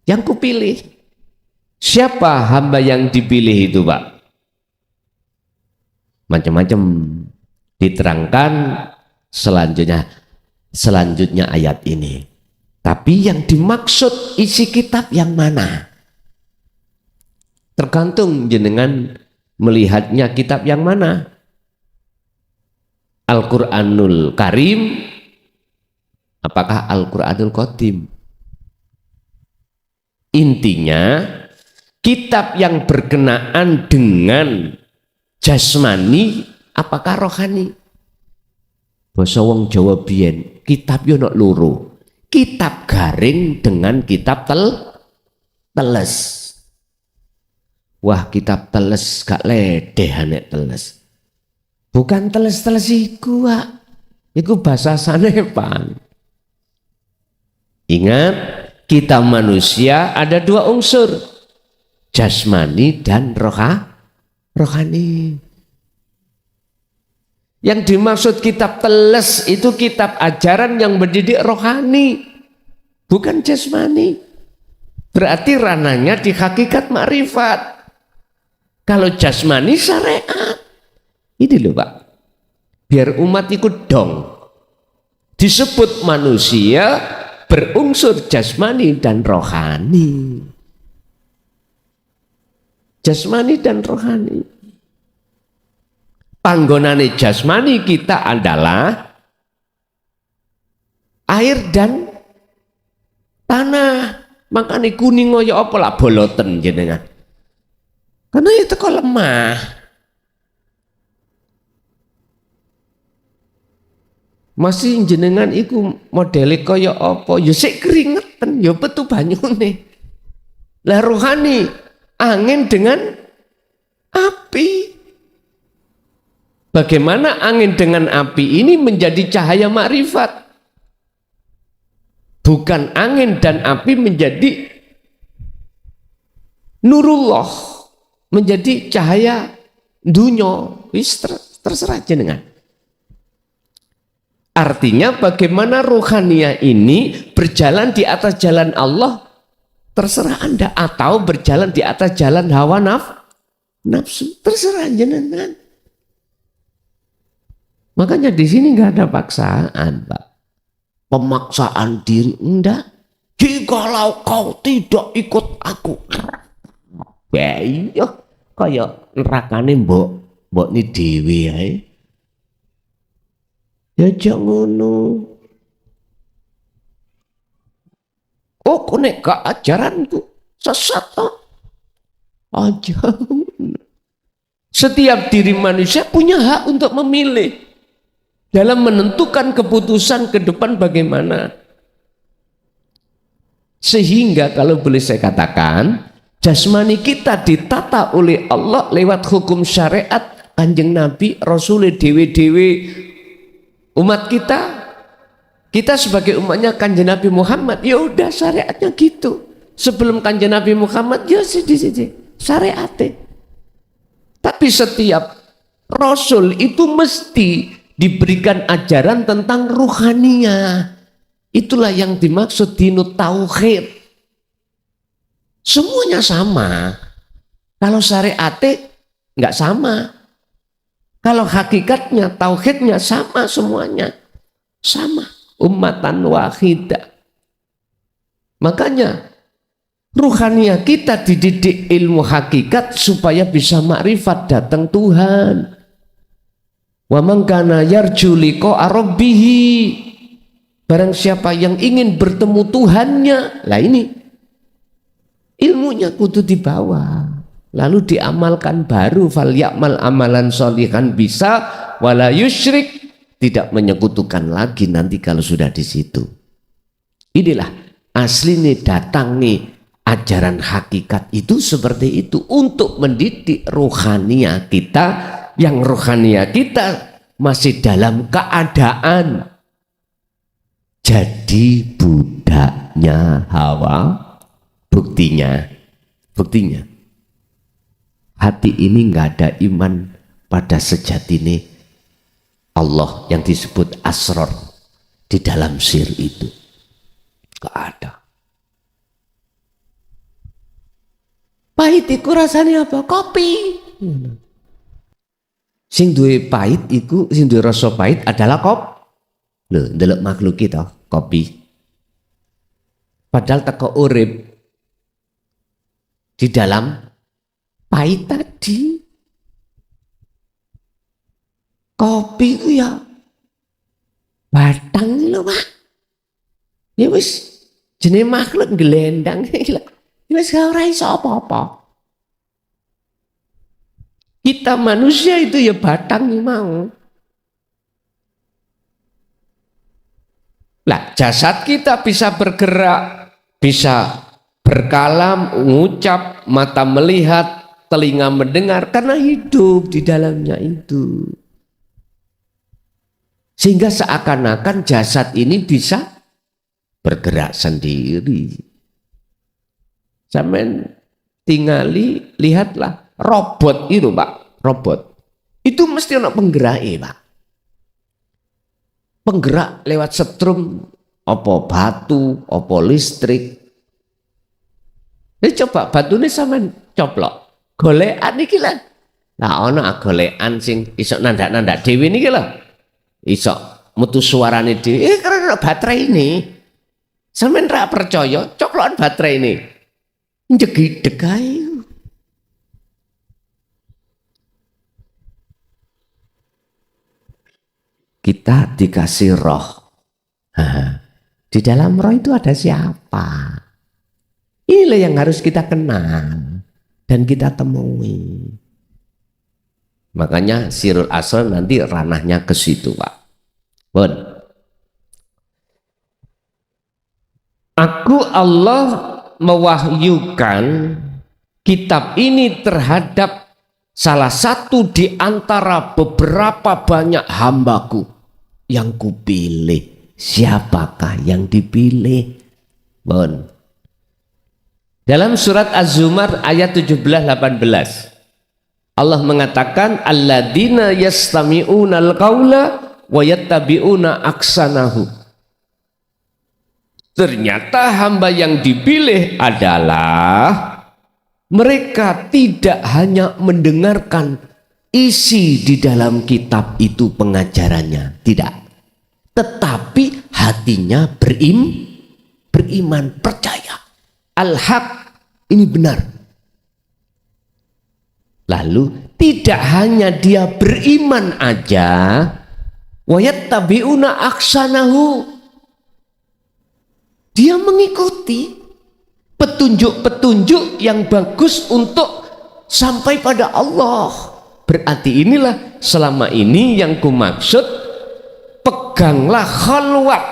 yang ku pilih. Siapa hamba yang dipilih itu, Pak? Macam-macam diterangkan selanjutnya ayat ini. Tapi yang dimaksud isi kitab yang mana? Tergantung jenengan melihatnya kitab yang mana. Al-Quranul Karim, apakah Al-Quranul Qadim? Intinya kitab yang berkenaan dengan jasmani apakah rohani? Basa wong Jawa biyen, kitab yo nek loro. Kitab garing dengan kitab teles. Wah, kitab teles gak ledeh nek teles. Bukan teles-teles iku, Pak. Iku bahasa sanepan. Ingat, kita manusia ada dua unsur, jasmani dan rohani. Yang dimaksud kitab teles itu kitab ajaran yang mendidik rohani, bukan jasmani. Berarti ranahnya di hakikat makrifat. Kalau jasmani syariat. Ini loh, Pak. Biar umat ikut dong. Disebut manusia berunsur jasmani dan rohani. Jasmani dan rohani. Panggonane jasmani kita adalah air dan tanah. Makanya kuning kaya apa lah boloten jenengan. Karena itu kok lemah. Masih jenengan iku modele kaya apa? Ya sik keringetan, ya betu banyune. Lah rohani angin dengan api. Bagaimana angin dengan api ini menjadi cahaya makrifat? Bukan angin dan api menjadi nurullah, menjadi cahaya dunya. Wis terserah jenengan. Artinya bagaimana rohania ini berjalan di atas jalan Allah, terserah Anda, atau berjalan di atas jalan hawa nafsu, terserah jenengan. Makanya di sini nggak ada paksaan, Pak. Pemaksaan diri enggak. Jikalau kau tidak ikut aku, iya kayak nerakane mbok ni dewi ya. Ya jangan ngono. Oh, kau nek gak ajaranku sesat toh. Aja. Setiap diri manusia punya hak untuk memilih dalam menentukan keputusan ke depan bagaimana. Sehingga kalau boleh saya katakan, jasmani kita ditata oleh Allah lewat hukum syariat Kanjeng Nabi, Rasul dewe-dewe umat kita sebagai umatnya Kanjeng Nabi Muhammad, ya udah syariatnya gitu. Sebelum Kanjeng Nabi Muhammad ya sidi syariatnya. Tapi setiap Rasul itu mesti diberikan ajaran tentang ruhaniyah. Itulah yang dimaksud dinut tauhid. Semuanya sama. Kalau syariatnya nggak sama. Kalau hakikatnya, tauhidnya sama semuanya. Sama. Ummatan wahidah. Makanya ruhaniyah kita dididik ilmu hakikat supaya bisa makrifat datang Tuhan. Wa man kana yarju liqa'a rabbih. Barang siapa yang ingin bertemu Tuhannya, lah ini ilmunya kudu dibawa. Lalu diamalkan baru fal ya'mal amalan sholihan bisa wala yusyrik, tidak menyekutukan lagi nanti kalau sudah di situ. Inilah asli nih datang nih ajaran hakikat itu seperti itu untuk mendidik rohania kita, yang rohania kita masih dalam keadaan jadi budaknya hawa. Buktinya hati ini nggak ada iman pada sejatine Allah yang disebut asror di dalam sir itu. Nggak ada. Pahit iku rasanya apa? Kopi. Sing duwe pahit iku, sing duwe rasa pahit adalah Loh, ndelok makhluk kita, kopi. Padahal teko urip di dalam pahit tadi. Kopi ku ya batang lho, Pak. Ya wis jenenge makhluk gelendang iki lho. Wis ora iso apa-apa. Kita manusia itu ya batang mau. Lah jasad kita bisa bergerak, bisa berkalam, mengucap, mata melihat, telinga mendengar karena hidup di dalamnya itu. Sehingga seakan-akan jasad ini bisa bergerak sendiri. Sampeyan tingali, lihatlah robot itu, Pak, robot. Itu mesti ada penggeraknya, Pak. Penggerak lewat setrum, apa batu, apa listrik. Ini coba batu ini sampean coplok. Golekan iki lho. Nah, ana golekan sing iso nandak-nandak dhewe niki lho. Iso mutu suarane dhewe. Karena baterai ini. Sampeyan ra percaya, coplokan baterai ini. Njegideg ae. Kita dikasih roh. Di dalam roh itu ada siapa? Inilah yang harus kita kenal dan kita temui. Makanya Sirul Asrar nanti ranahnya ke situ, Pak. Bon. Aku Allah mewahyukan kitab ini terhadap salah satu di antara beberapa banyak hambaku yang kupilih. Siapakah yang dipilih? Bon. Dalam surat Az-Zumar ayat 17-18 Allah mengatakan alladzina yastami'unal qaula wa yattabi'una aksanahu. Ternyata hamba yang dipilih adalah mereka tidak hanya mendengarkan isi di dalam kitab itu pengajarannya, tidak, tetapi hatinya beriman, percaya al-haq ini benar. Lalu tidak hanya dia beriman aja, wa yattabi'una aksanahu, dia mengikuti petunjuk-petunjuk yang bagus untuk sampai pada Allah. Berarti inilah selama ini yang kumaksud, peganglah khalwat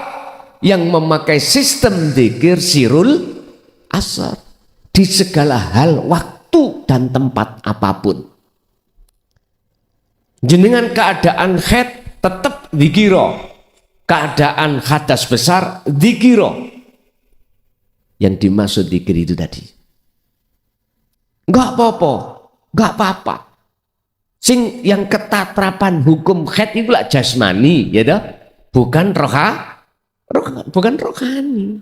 yang memakai sistem dzikir sirul asar di segala hal, waktu dan tempat apapun. Jenengan keadaan haid tetap dzikiro, keadaan hadas besar dzikiro. Yang dimaksud dzikir itu tadi enggak apa-apa. Sing yang ketatrapan hukum haid itu lah jasmani, ya dah, bukan rohani.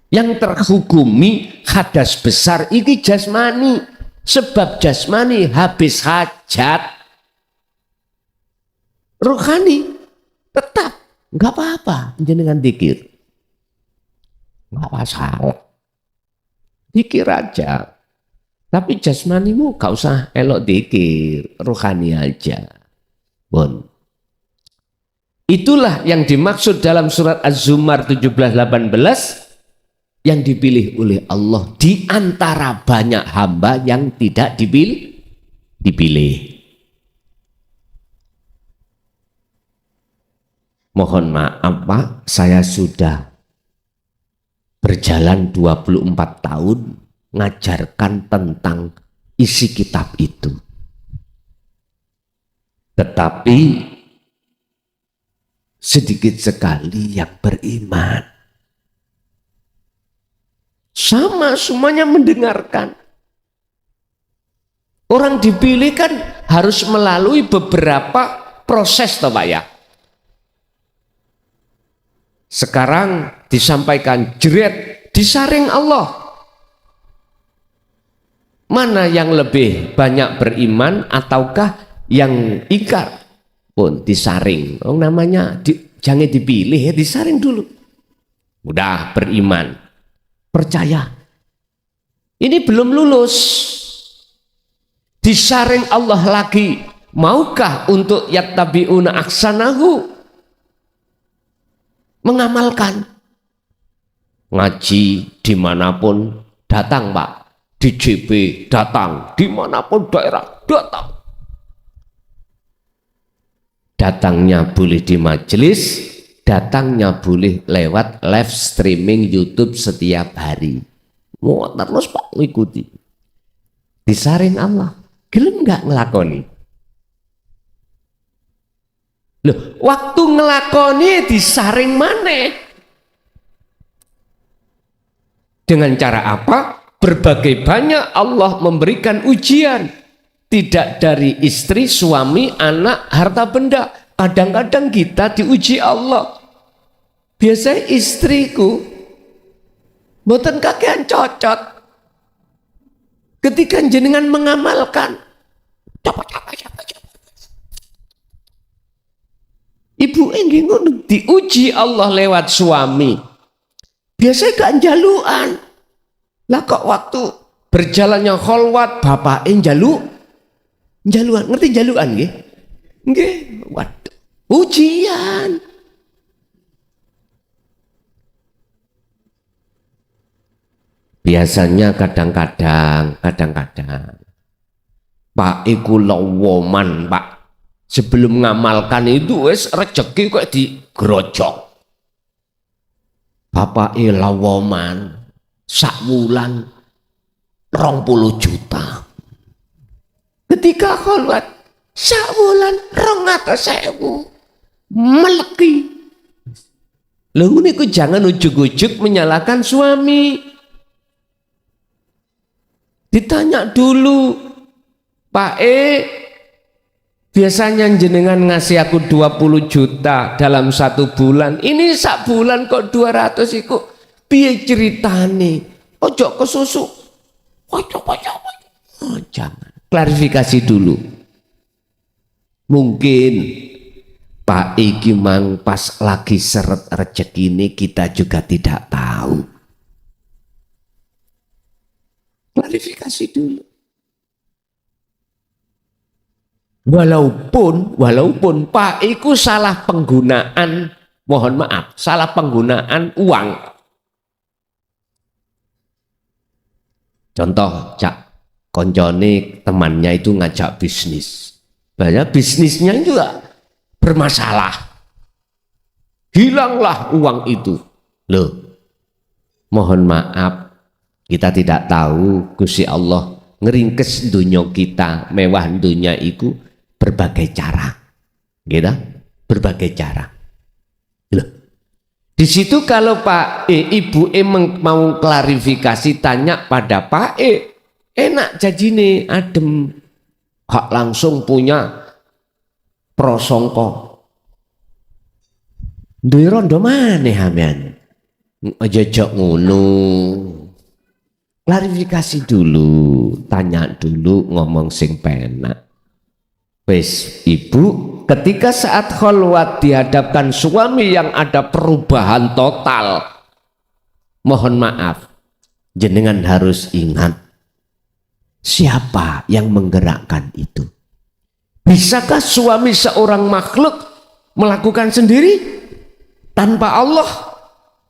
Yang terhukumi hadas besar ini jasmani, sebab jasmani habis hajat. Rohani tetap nggak apa-apa jenengan dzikir, nggak masalah, dzikir aja. Tapi jasmanimu gak usah elok dzikir, rohani aja. Bon. Itulah yang dimaksud dalam surat Az-Zumar 17-18 yang dipilih oleh Allah di antara banyak hamba yang tidak dipilih. Mohon maaf Pak, saya sudah berjalan 24 tahun ngajarkan tentang isi kitab itu. Tetapi sedikit sekali yang beriman. Sama semuanya mendengarkan. Orang dipilih kan harus melalui beberapa proses toh Pak ya. Sekarang disampaikan jeret, disaring Allah. Mana yang lebih banyak beriman ataukah yang ingkar? Pun disaring. Oh, namanya jangan dipilih ya, disaring dulu. Udah beriman, percaya. Ini belum lulus. Disaring Allah lagi. Maukah untuk yattabi'una aksanahu? Mengamalkan. Ngaji dimanapun datang Pak, di JP datang, dimanapun daerah datang. Datangnya boleh di majelis, datangnya boleh lewat live streaming YouTube setiap hari. Mau terus Pak ikuti. Disaring Allah, gelem nggak ngelakoni? Loh, waktu ngelakoni disaring mana? Dengan cara apa? Berbagai banyak Allah memberikan ujian. Tidak dari istri, suami, anak, harta benda. Kadang-kadang kita diuji Allah. Biasanya istriku mboten kakean cocot. Ketika jenengan mengamalkan, coba. Ibu enggih ngono diuji Allah lewat suami. Biasanya gak jaluan. Lah kok waktu berjalannya kholwat bapak jaluan. Ngerti jaluan nggih? Nggih, waduh. Ujian. Biasanya kadang-kadang Pak iku lowoman Pak. Sebelum ngamalkan itu wis rezeki kok digrojok. Bapak lawoman sak wulan 20 juta. Ketika kholwat sak wulan 200.000 meleki. Lha niku jangan ujug-ujug menyalahkan suami. Ditanya dulu, Pak biasanya jenengan ngasih aku 20 juta dalam 1 bulan. Ini sak bulan kok 200 iku. Piye ceritane? Ojo kesusu. Ojo. Oh, jangan. Klarifikasi dulu. Mungkin Pak iki mang pas lagi seret rezeki ini kita juga tidak tahu. Klarifikasi dulu. Walaupun Pak iku salah penggunaan, mohon maaf, salah penggunaan uang. Contoh, Cak, koncone temannya itu ngajak bisnis. Banyak bisnisnya juga bermasalah. Hilanglah uang itu. Loh, mohon maaf, kita tidak tahu Gusti Allah ngeringkes dunia kita, mewah dunia itu berbagai cara, gitu, berbagai cara. Loh. Di situ kalau Pak Ibu mau klarifikasi, tanya pada Pak enak jajine adem, hak langsung punya prasangka. Duwe rondo maneh sampean. Aja jok ngono. Klarifikasi dulu, tanya dulu, ngomong sing penak. Wes ibu, ketika saat kholwat dihadapkan suami yang ada perubahan total, mohon maaf, jenengan harus ingat siapa yang menggerakkan itu. Bisakah suami seorang makhluk melakukan sendiri tanpa Allah?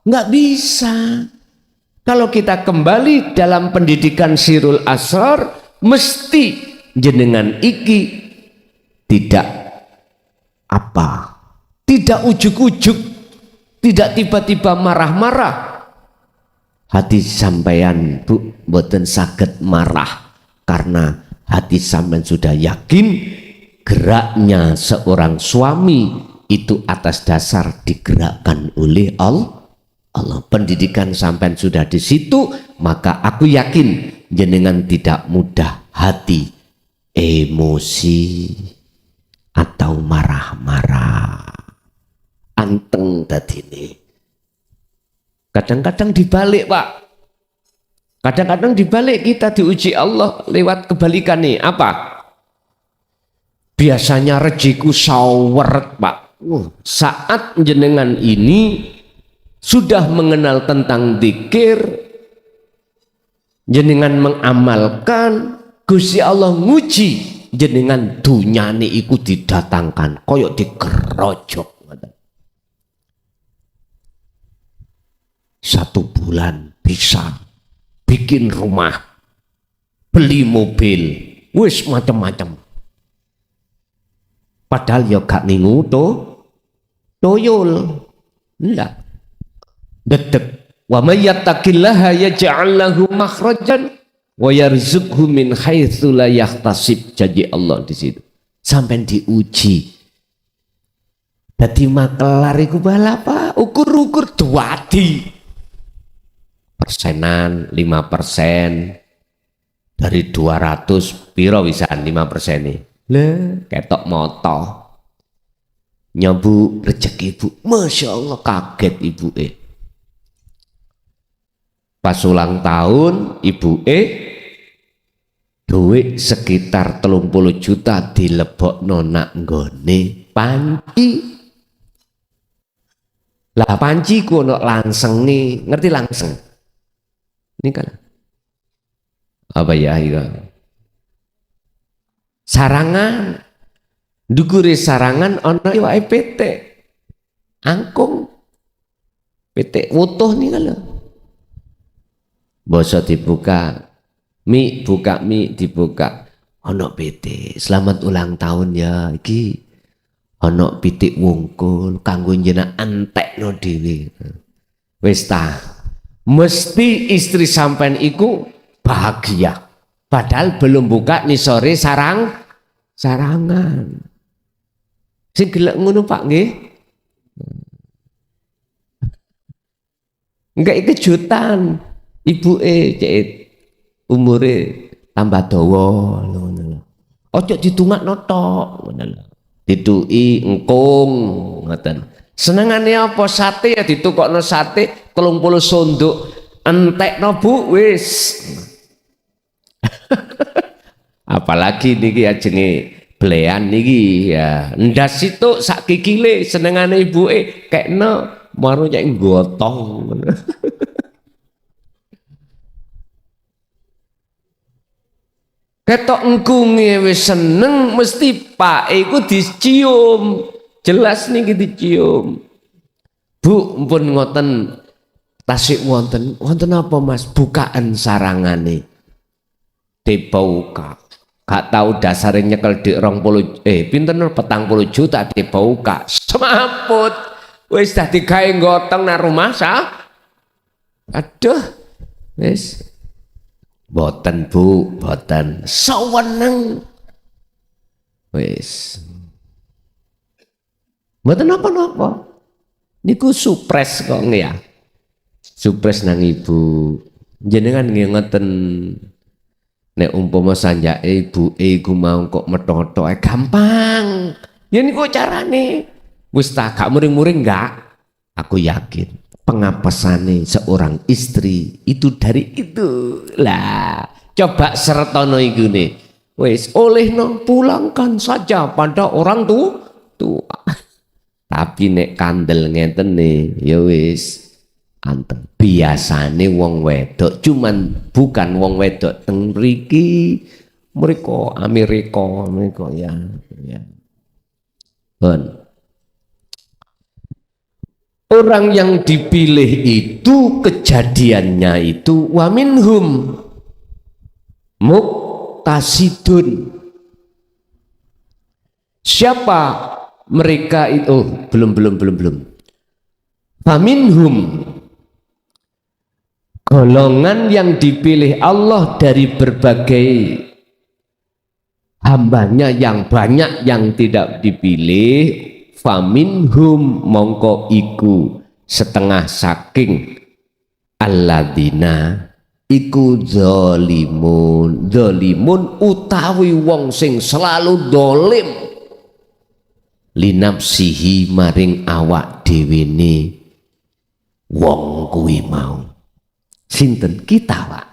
Nggak bisa. Kalau kita kembali dalam pendidikan Sirul Asrar, mesti jenengan iki tidak tidak ujuk-ujuk, tidak tiba-tiba marah-marah. Hati sampean Bu mboten saged marah karena hati sampean sudah yakin geraknya seorang suami itu atas dasar digerakkan oleh Allah. Pendidikan sampean sudah di situ, maka aku yakin jenengan tidak mudah hati emosi atau marah-marah. Anteng tadi ini. Kadang-kadang dibalik, Pak. Kadang-kadang dibalik, kita diuji Allah lewat kebalikan nih. Apa? Biasanya rezekiku saweret, Pak. Saat jenengan ini sudah mengenal tentang dzikir, jenengan mengamalkan, Gusti Allah nguji jenengan dunyane iku didatangkan koyok digerojok. 1 bulan bisa bikin rumah, beli mobil, wis macam-macam. Padahal ya gak ningu toyol. Enggak. Dedek. Wa may yattaqillaha yaj'al lahu makhrajan wa yarzuqhu min haitsu la yahtasib. Janji Allah di situ. Sampai diuji. Dadi makelar iku balapa, ukur-ukur duadi. Persenan 5% dari 200 piro wisan 5% nih. Lah, ketok moto. Nyabu rezeki ibu, masya Allah kaget ibu Pas ulang tahun ibu duit sekitar 30 juta dilebokno nak nggone panci. Lah panci ku ono langseng nih, ngerti langseng? Ini kan apa ya itu? Sarangan, dukure sarangan ono iwake PT, angkung, PT utuh nih kalau. Bosok dibuka, buka dibuka, ono PT, selamat ulang tahun ya, iki ana pitik wungkul kanggo jenengan entekno dhewe. Wis ta, mesti istri sampean iku bahagia. Padahal belum buka nih sore sarangan. Sing gelek ngono Pak nggih. Enggak kejutan. Ibuke cek umure tambah dawa ngono lho. Ojo ditungakno tok ngono lho. Dituki engkung ngoten. Senengane apa sate ya ditukokno sate 30 sonduk. Entekno Bu wis. Apalagi niki ajenge blean niki ya ndas itu sak kikile senengane ibuke kekno maru nyek gotong. Ketok engkunge wis seneng mesti pak iku dicium. Jelas niki dicium. Bu mpun ngoten tasik wonten apa Mas bukaan sarangane. Dibauka. Gak tahu dasarnya nyekel di 20 pinten 40 juta dibauka. Semaput. Wis dadi gawe gotong nang rumah Aduh. Wis boten Bu, boten. Saweneng. Wis. Boten apa-apa. Niku supres kok ya. Supres nang ibu. Jenengan nggih ngoten. Nek umpama sanjake ibuke iku mau kok metho-metho gampang. Ya niku carane. Wis tak gak muring-muring enggak? Aku yakin pengapesane seorang istri itu dari itu. Lah, coba sertono iku nih. Wis olehno pulangkan saja pada orang tua. Tapi nek kandel ngeten nih, ya wis anteng. Biasane wong wedok cuman bukan wong wedok teng mriki mereka Amerika mereka ya. Orang yang dipilih itu kejadiannya itu wa minhum muqtasidun. Siapa mereka itu? Belum. Faminhum golongan yang dipilih Allah dari berbagai hambanya yang banyak yang tidak dipilih. Faminhum mongko iku setengah saking alladzina iku zalimun utawi wong sing selalu dolim linapsihi maring awak dhewene wong kuwi mau. Sinten kita Pak?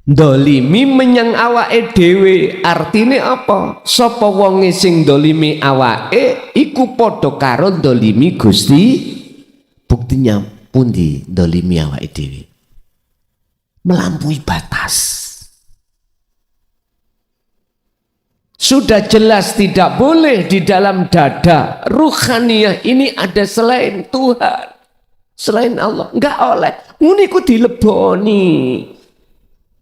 Dolimi menyang awake dhewe artine apa? Sapa wonge sing dolimi awake iku padha karo dolimi Gusti. Buktinya pundi dolimi awake dhewe? Melampaui batas. Sudah jelas tidak boleh di dalam dada ruhaniyah ini ada selain Tuhan, selain Allah. Enggak oleh. Nguniku dileboni.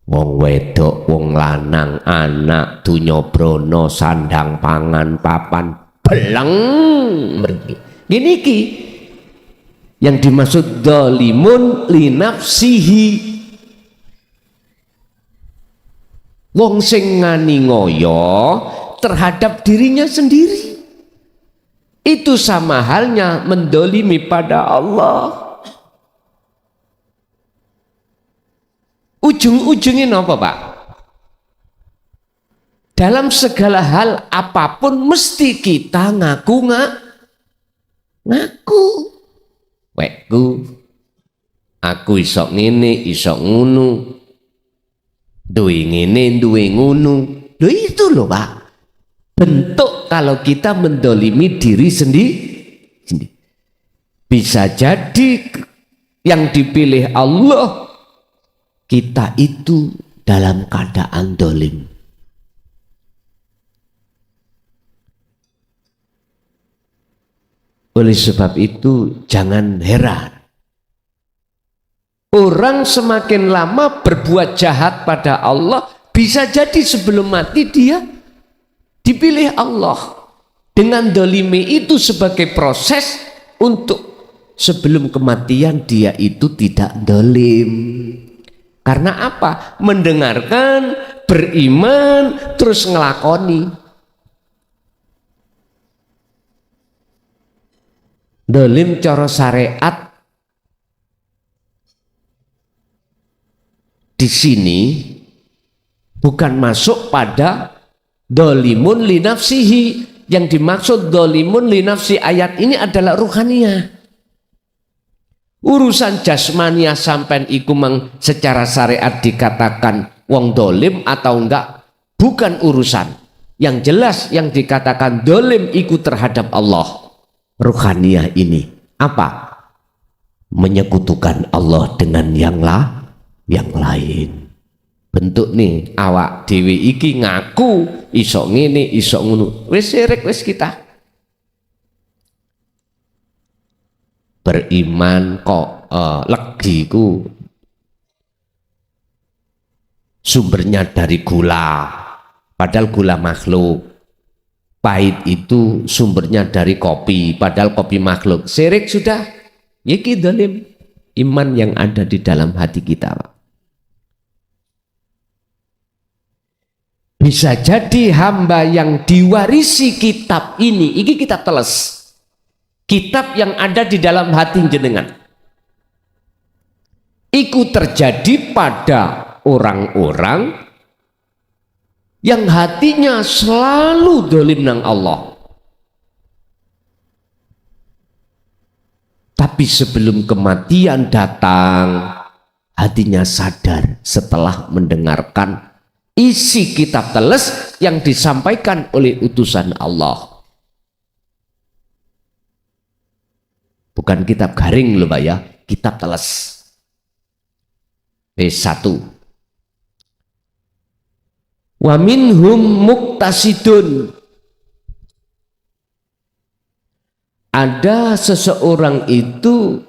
Wong wedok, wong lanang, anak, dunya brana, sandang pangan, papan, beleng mriki. Gini ki yang dimaksud dzalimun li nafsihi. Wong sing ngani ngoyo terhadap dirinya sendiri. Itu sama halnya mendolimi pada Allah. Ujung-ujungnya apa Pak? Dalam segala hal apapun mesti kita ngaku. Wekku, aku isok ngene, isok ngunu, duwe ngene, duwe ngunu. Loh itu loh Pak. Bentuk kalau kita mendolimi diri sendiri. Bisa jadi yang dipilih Allah kita itu dalam keadaan dolim. Oleh sebab itu jangan heran. Orang semakin lama berbuat jahat pada Allah, bisa jadi sebelum mati dia dipilih Allah. dengan dolimi itu sebagai proses untuk sebelum kematian dia itu tidak dolim. Karena apa? Mendengarkan, beriman, terus ngelakoni. Dolim cara syariat di sini bukan masuk pada dolimun li nafsihi. Yang dimaksud dolimun li nafsi ayat ini adalah ruhaniyah. Urusan jasmania sampai iku mang secara syariat dikatakan wong dolim atau enggak bukan urusan. Yang jelas yang dikatakan dolim iku terhadap Allah. Ruhaniyah ini apa? Menyekutukan Allah dengan yang lain. Bentuk nih awak dewi iki ngaku iso ngene iso ngono, wis sirik wis kita. Beriman kok legi ku sumbernya dari gula, padahal gula makhluk. Pahit itu sumbernya dari kopi, padahal kopi makhluk. Sirik sudah, iki dolim. Iman yang ada di dalam hati kita, Pak. Bisa jadi hamba yang diwarisi kitab ini kitab teles, kitab yang ada di dalam hati jenengan, iku terjadi pada orang-orang yang hatinya selalu dolim nang Allah. Tapi sebelum kematian datang, hatinya sadar setelah mendengarkan isi kitab teles yang disampaikan oleh utusan Allah. Bukan kitab garing loh Pak ya, kitab teles. B1. Wa minhum muqtasidun. Ada seseorang itu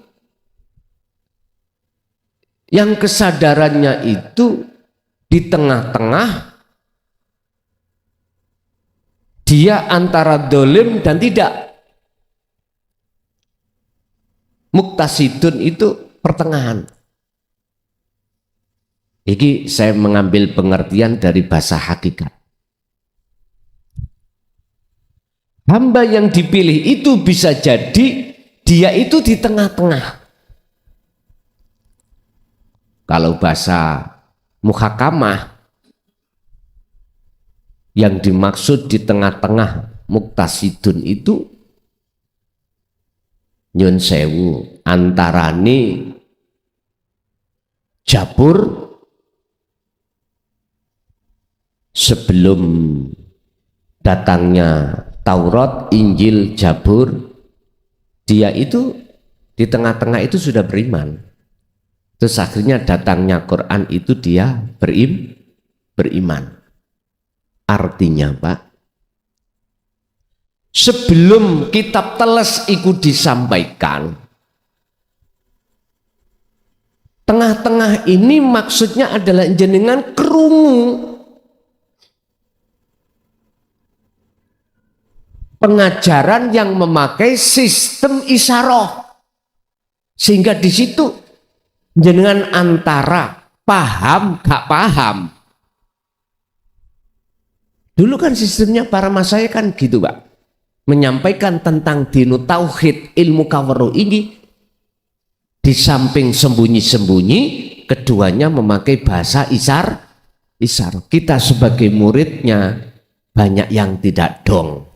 yang kesadarannya itu di tengah-tengah, dia antara dolim dan tidak. Muqtasidun itu pertengahan. Ini saya mengambil pengertian dari bahasa hakikat. Hamba yang dipilih itu bisa jadi dia itu di tengah-tengah. Kalau bahasa muhakamah, yang dimaksud di tengah-tengah muqtasidun itu nyun sewu antarane Jabur sebelum datangnya Taurat, Injil, Jabur, dia itu di tengah-tengah itu sudah beriman. Terus akhirnya datangnya Quran itu dia beriman. Artinya Pak, sebelum kitab teles itu disampaikan, tengah-tengah ini maksudnya adalah jenengan kerungu pengajaran yang memakai sistem isyarah, sehingga di situ jenengan antara paham gak paham. Dulu kan sistemnya para masyayikh kan gitu Pak, menyampaikan tentang dinu tauhid ilmu kawaru ini, di samping sembunyi-sembunyi keduanya memakai bahasa isyarah. Kita sebagai muridnya banyak yang tidak dong.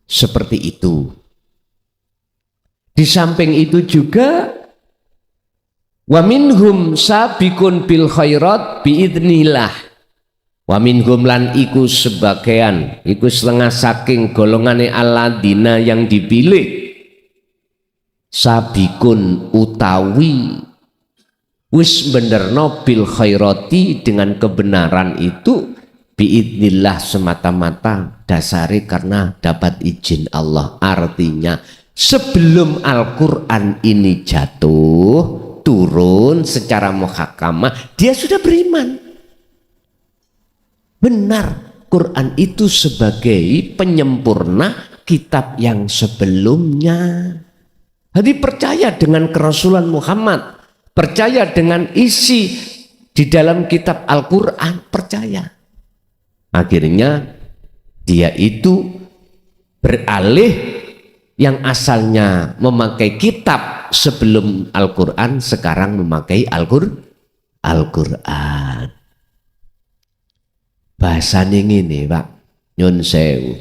Seperti itu. Di samping itu juga wa minhum sabiqun bil khairat biidznillah. Wa minhum lan iku sebagian, iku setengah saking golongane alladzina yang dipilih. Sabiqun utawi wis benerno bil khairati dengan kebenaran itu biidznillah semata-mata dasari karena dapat izin Allah. Artinya sebelum Al-Quran ini jatuh turun secara muhakamah dia sudah beriman. Benar, Quran itu sebagai penyempurna kitab yang sebelumnya. Jadi percaya dengan kerasulan Muhammad, percaya dengan isi di dalam kitab Al-Quran, percaya. Akhirnya dia itu beralih yang asalnya memakai kitab sebelum Al-Quran, sekarang memakai Al-Quran. Bahasanya ini Pak, nyun sewu.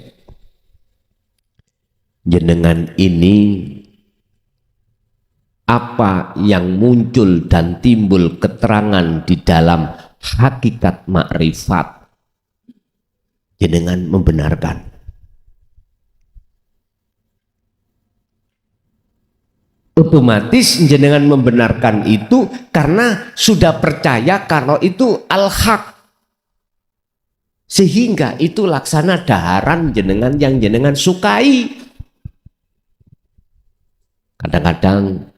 Jenengan ini apa yang muncul dan timbul keterangan di dalam hakikat makrifat, jenengan membenarkan. Otomatis jenengan membenarkan itu karena sudah percaya kalau itu al-haq, sehingga itu laksana daharan jenengan yang jenengan sukai. Kadang-kadang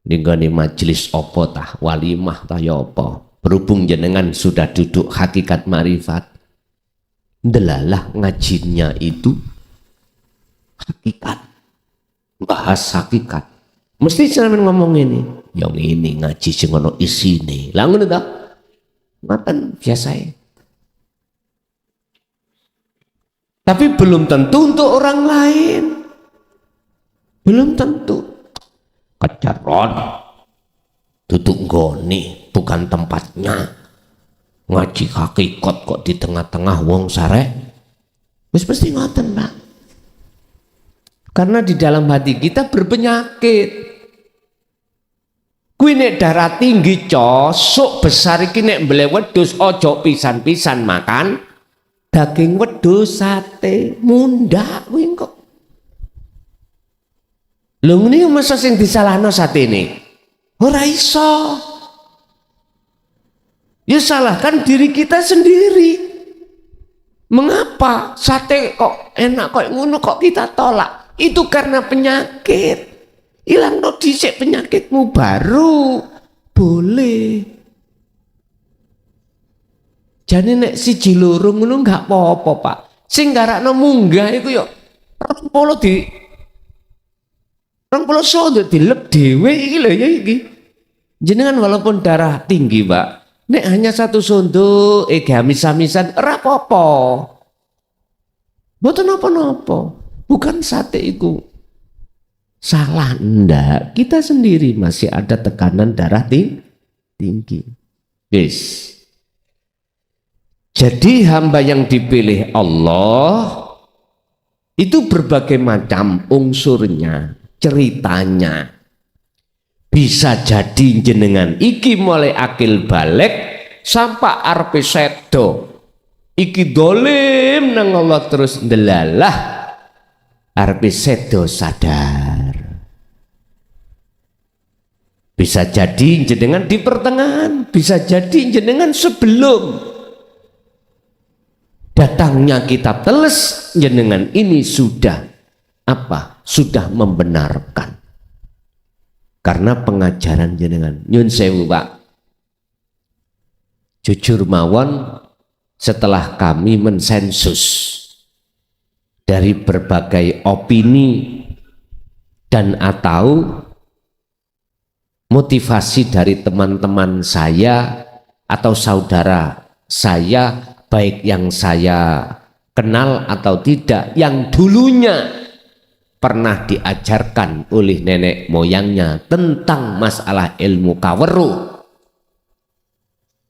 ninggone majelis opo tah, walimah tah ya opo, berhubung jenengan sudah duduk hakikat marifat, delalah ngajinya itu hakikat, bahas hakikat. Mesti sampeyan ngomong ini, yang ini ngaji sing ono isine. Lah ngono ta? Ngoten biasae. Tapi belum tentu untuk orang lain. Belum tentu. Kejaron. Duduk goni, bukan tempatnya. Ngaji hakikat kok di tengah-tengah wong sarek. Wis mesti ngoten, Pak. Karena di dalam hati kita berpenyakit. Kuwi nek darah tinggi cosok besar iki nek mbele wedhus ojo pisan-pisan makan daging wedhus sate mundak kuwi kok. Lho ngene masa sing disalahno satene. Ora iso. Ya salahkan diri kita sendiri. Mengapa sate kok enak kok ngono kok kita tolak? Itu karena penyakit. Hilang no dhisik penyakitmu baru boleh. Jadi nek siji loro ngono enggak apa-apa, Pak. Sing garakno munggah iku yo 20 di 20 sondo dilep dhewe iki lho ya iki. Jenengan walaupun darah tinggi, Pak, nek hanya satu sondo gamis-amisan ora apa-apa. Mboten napa-napa. Bukan sate iku salah, ndak, kita sendiri masih ada tekanan darah tinggi. Yes. Jadi hamba yang dipilih Allah itu berbagai macam unsurnya, ceritanya. Bisa jadi jenengan iki mulai akil balik sampai arpe sedo iki dolim nang Allah terus ndelalah arpe sedo sadar. Bisa jadi jenengan di pertengahan, bisa jadi jenengan sebelum datangnya kitab teles, jenengan ini sudah apa? Sudah membenarkan. Karena pengajaran jenengan. Nyun sewu, Pak. Jujur mawon, setelah kami mensensus dari berbagai opini dan atau motivasi dari teman-teman saya atau saudara saya, baik yang saya kenal atau tidak, yang dulunya pernah diajarkan oleh nenek moyangnya tentang masalah ilmu kaweruh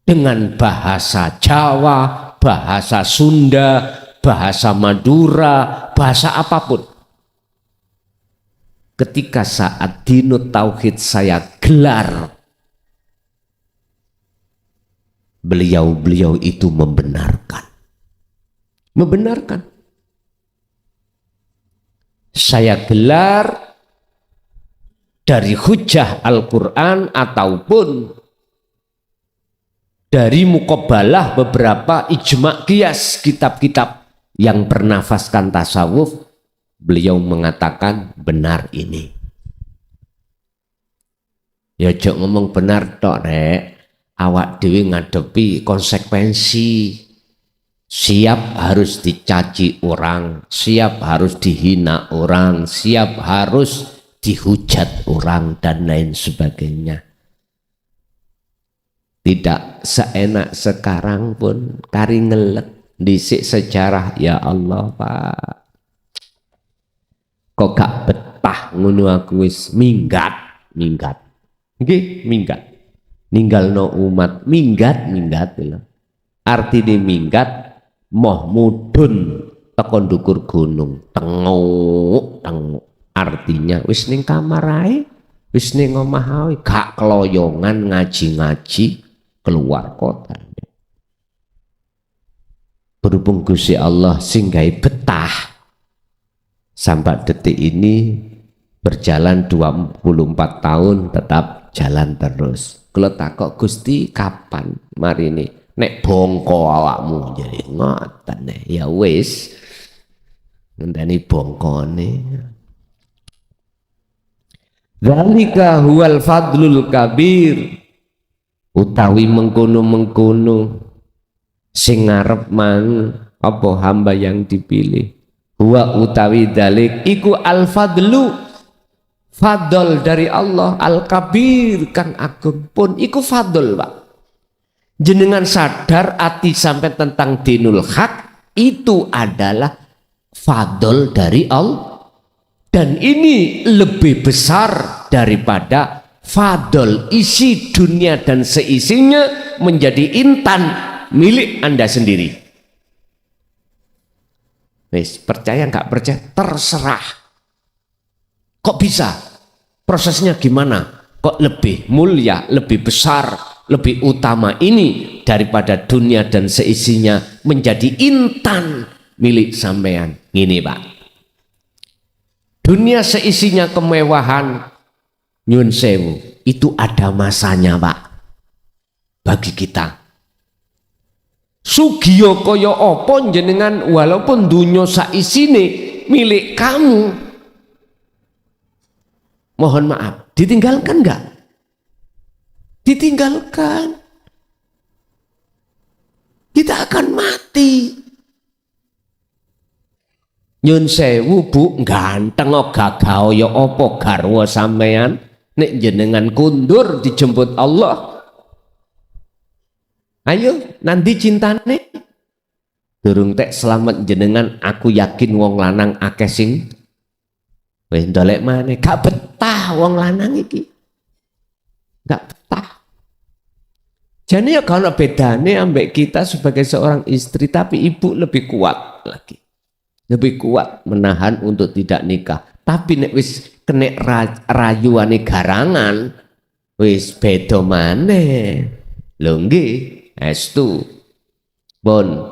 dengan bahasa Jawa, bahasa Sunda, bahasa Madura, bahasa apapun. Ketika saat Dinut Tauhid saya gelar, beliau-beliau itu membenarkan. Saya gelar dari hujjah Al-Quran ataupun dari muqabbalah beberapa ijma' qiyas kitab-kitab yang bernafaskan tasawuf. Beliau mengatakan benar ini. Ya jok ngomong benar tok rek, awak dewi ngadepi konsekuensi. siap harus dicaci orang, siap harus dihina orang, siap harus dihujat orang dan lain sebagainya. Tidak seenak sekarang pun kari ngelek dhisik sejarah, ya Allah Pak. Kok gak betah ngono aku wis minggat. Nggih, minggat. Ninggalno umat, minggat lho. Artine minggat moh mudhun teko ndukur gunung, tenguk. Artinya wis ning kamar ae, wis ning omah ae, gak keloyongan ngaji-ngaji keluar kota. Berhubung Gusti Allah singgahi betah sampai detik ini berjalan 24 tahun tetap jalan terus. Kalau takok Gusti kapan mari ini nek bongko awakmu jadi ngoten ya wis ngenteni bongkone. Dzalika huwal fadlul kabir, utawi mengkono sing ngarep mang apa hamba yang dipilih. Huwa utawi dalik iku al fadlu, fadl dari Allah, al kabir kang agung pun iku fadl Pak. Jenengan sadar ati sampai tentang dinul hak itu adalah fadl dari Allah, dan ini lebih besar daripada fadl isi dunia dan seisinya menjadi intan milik Anda sendiri. Wis, percaya nggak percaya terserah. Kok bisa? Prosesnya gimana? Kok lebih mulia, lebih besar, lebih utama ini daripada dunia dan seisinya menjadi intan milik sampean? Gini Pak, dunia seisinya kemewahan, nyun sewu, itu ada masanya Pak bagi kita. Sugiyo kaya apa jenengan walaupun dunia saisine milik kamu, mohon maaf, ditinggalkan enggak? Ditinggalkan. Kita akan mati. Nyun sewu Bu, ganteng gagah ya apa garwa sampean nek jenengan kundur dijemput Allah. Ayo nanti cintane durung tek selamat jenengan, aku yakin wong lanang akeh sing wis ndolek maneh, gak betah wong lanang iki, gak betah. Jadi ya kalau bedane ambek kita sebagai seorang istri, tapi ibu lebih kuat lagi, lebih kuat menahan untuk tidak nikah. Tapi nek wis kena rayuane garangan wis beda maneh lho nggih. Estu bon,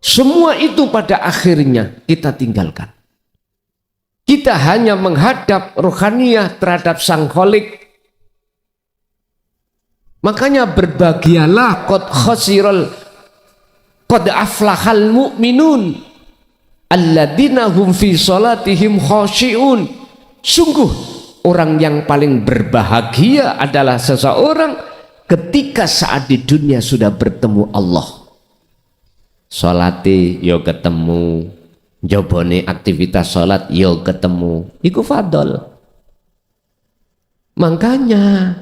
semua itu pada akhirnya kita tinggalkan. Kita hanya menghadap rohaniyah terhadap Sang Khalik. Makanya berbahagialah qad aflahal mu'minun alladzina hum fi salatihim khashi'un. Sungguh orang yang paling berbahagia adalah seseorang ketika saat di dunia sudah bertemu Allah. Salate yo ketemu, jobone aktivitas salat yo ketemu, iku fadol. Makanya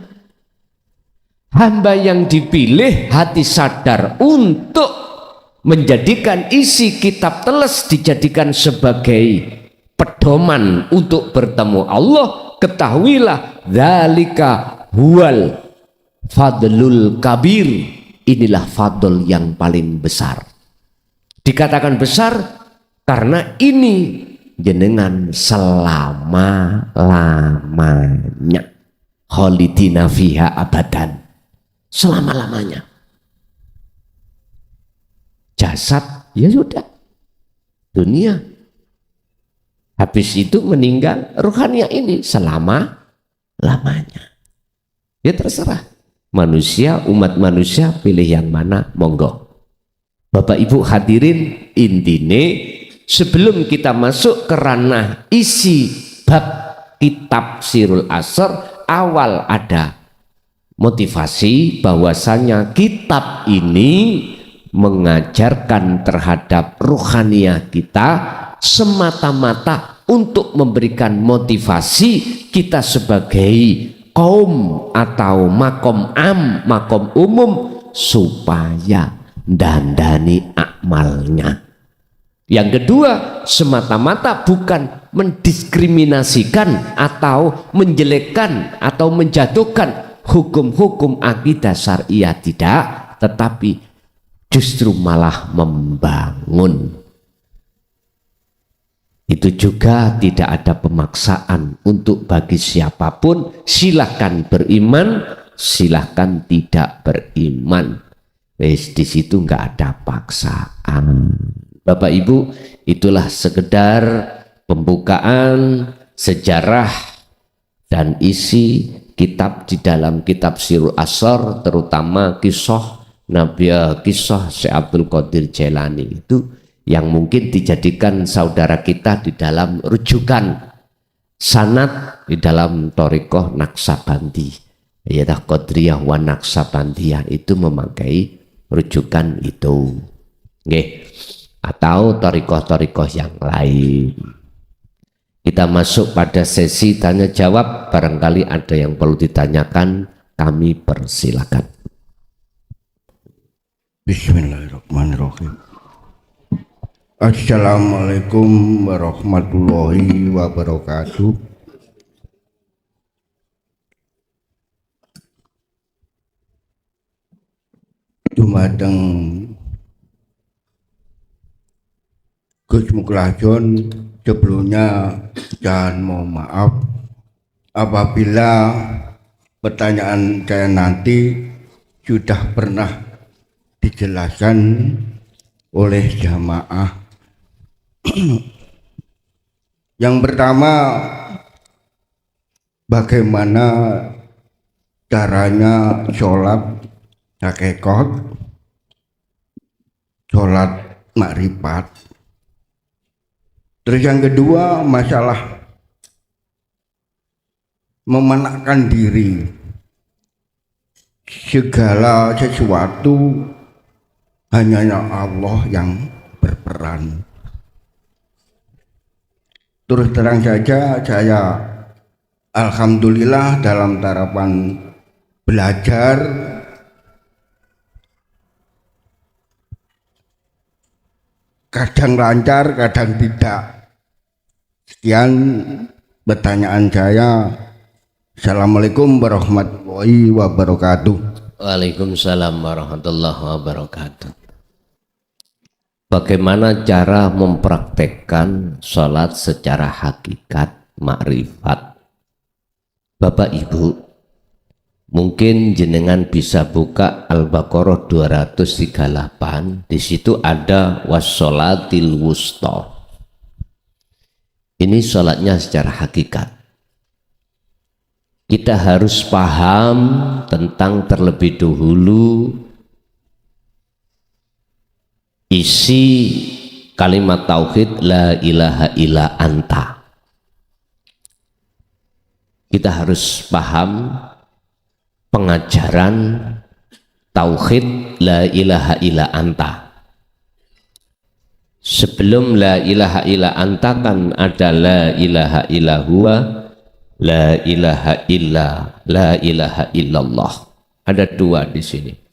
hamba yang dipilih hati sadar untuk menjadikan isi kitab teles dijadikan sebagai pedoman untuk bertemu Allah. Ketahuilah dzalika huwal fadlul kabir, inilah fadl yang paling besar. Dikatakan besar karena ini jenengan selama-lamanya, khalidina fiha abadan, selama-lamanya. Jasad ya sudah dunia, habis itu meninggal, ruhania ini selama-lamanya. Ya terserah manusia, umat manusia pilih yang mana, monggo. Bapak Ibu hadirin, intine sebelum kita masuk ke ranah isi bab kitab Sirul Asr, awal ada motivasi bahwasanya kitab ini mengajarkan terhadap ruhaniyah kita semata-mata untuk memberikan motivasi kita sebagai kaum atau makom am, makom umum supaya dandani amalnya. Yang kedua, semata-mata bukan mendiskriminasikan atau menjelekkan atau menjatuhkan hukum-hukum akidah syariah, tidak, tetapi justru malah membangun. Itu juga tidak ada pemaksaan untuk bagi siapapun, silahkan beriman, silahkan tidak beriman. Wes di situ nggak ada paksaan. Bapak Ibu, itulah sekedar pembukaan sejarah dan isi kitab di dalam kitab Sirul Asrar, terutama kisah kisah Syekh Abdul Qadir Jailani itu yang mungkin dijadikan saudara kita di dalam rujukan sanad di dalam Thariqah Naqsabandi, yaitu Qadriyah wa Naqsabandiyah, itu memakai rujukan itu. Nggih. Atau thariqah-thariqah yang lain. Kita masuk pada sesi tanya jawab, barangkali ada yang perlu ditanyakan, kami persilakan. Bismillahirrahmanirrahim. Assalamualaikum warahmatullahi wabarakatuh. Dumateng Gus Muklajon, sebelumnya jangan mohon maaf apabila pertanyaan saya nanti sudah pernah dijelaskan oleh jamaah. Yang pertama, bagaimana caranya sholat hakikat, sholat makrifat. Terus yang kedua, masalah memenakkan diri. Segala sesuatu hanya Allah yang berperan. Terus terang saja, saya alhamdulillah dalam tahapan belajar kadang lancar, kadang tidak. Sekian pertanyaan saya. Assalamualaikum warahmatullahi wabarakatuh. Waalaikumsalam warahmatullahi wabarakatuh. Bagaimana cara mempraktekkan sholat secara hakikat makrifat? Bapak Ibu, mungkin jenengan bisa buka Al-Baqarah 238. Di situ ada wassolatil wusta. Ini sholatnya secara hakikat. Kita harus paham tentang terlebih dahulu isi kalimat tauhid la ilaha illa anta. Kita harus paham pengajaran tauhid la ilaha illa anta. Sebelum la ilaha illa anta kan ada la ilaha illa huwa, la ilaha illa, la ilaha illallah. Ada dua di sini.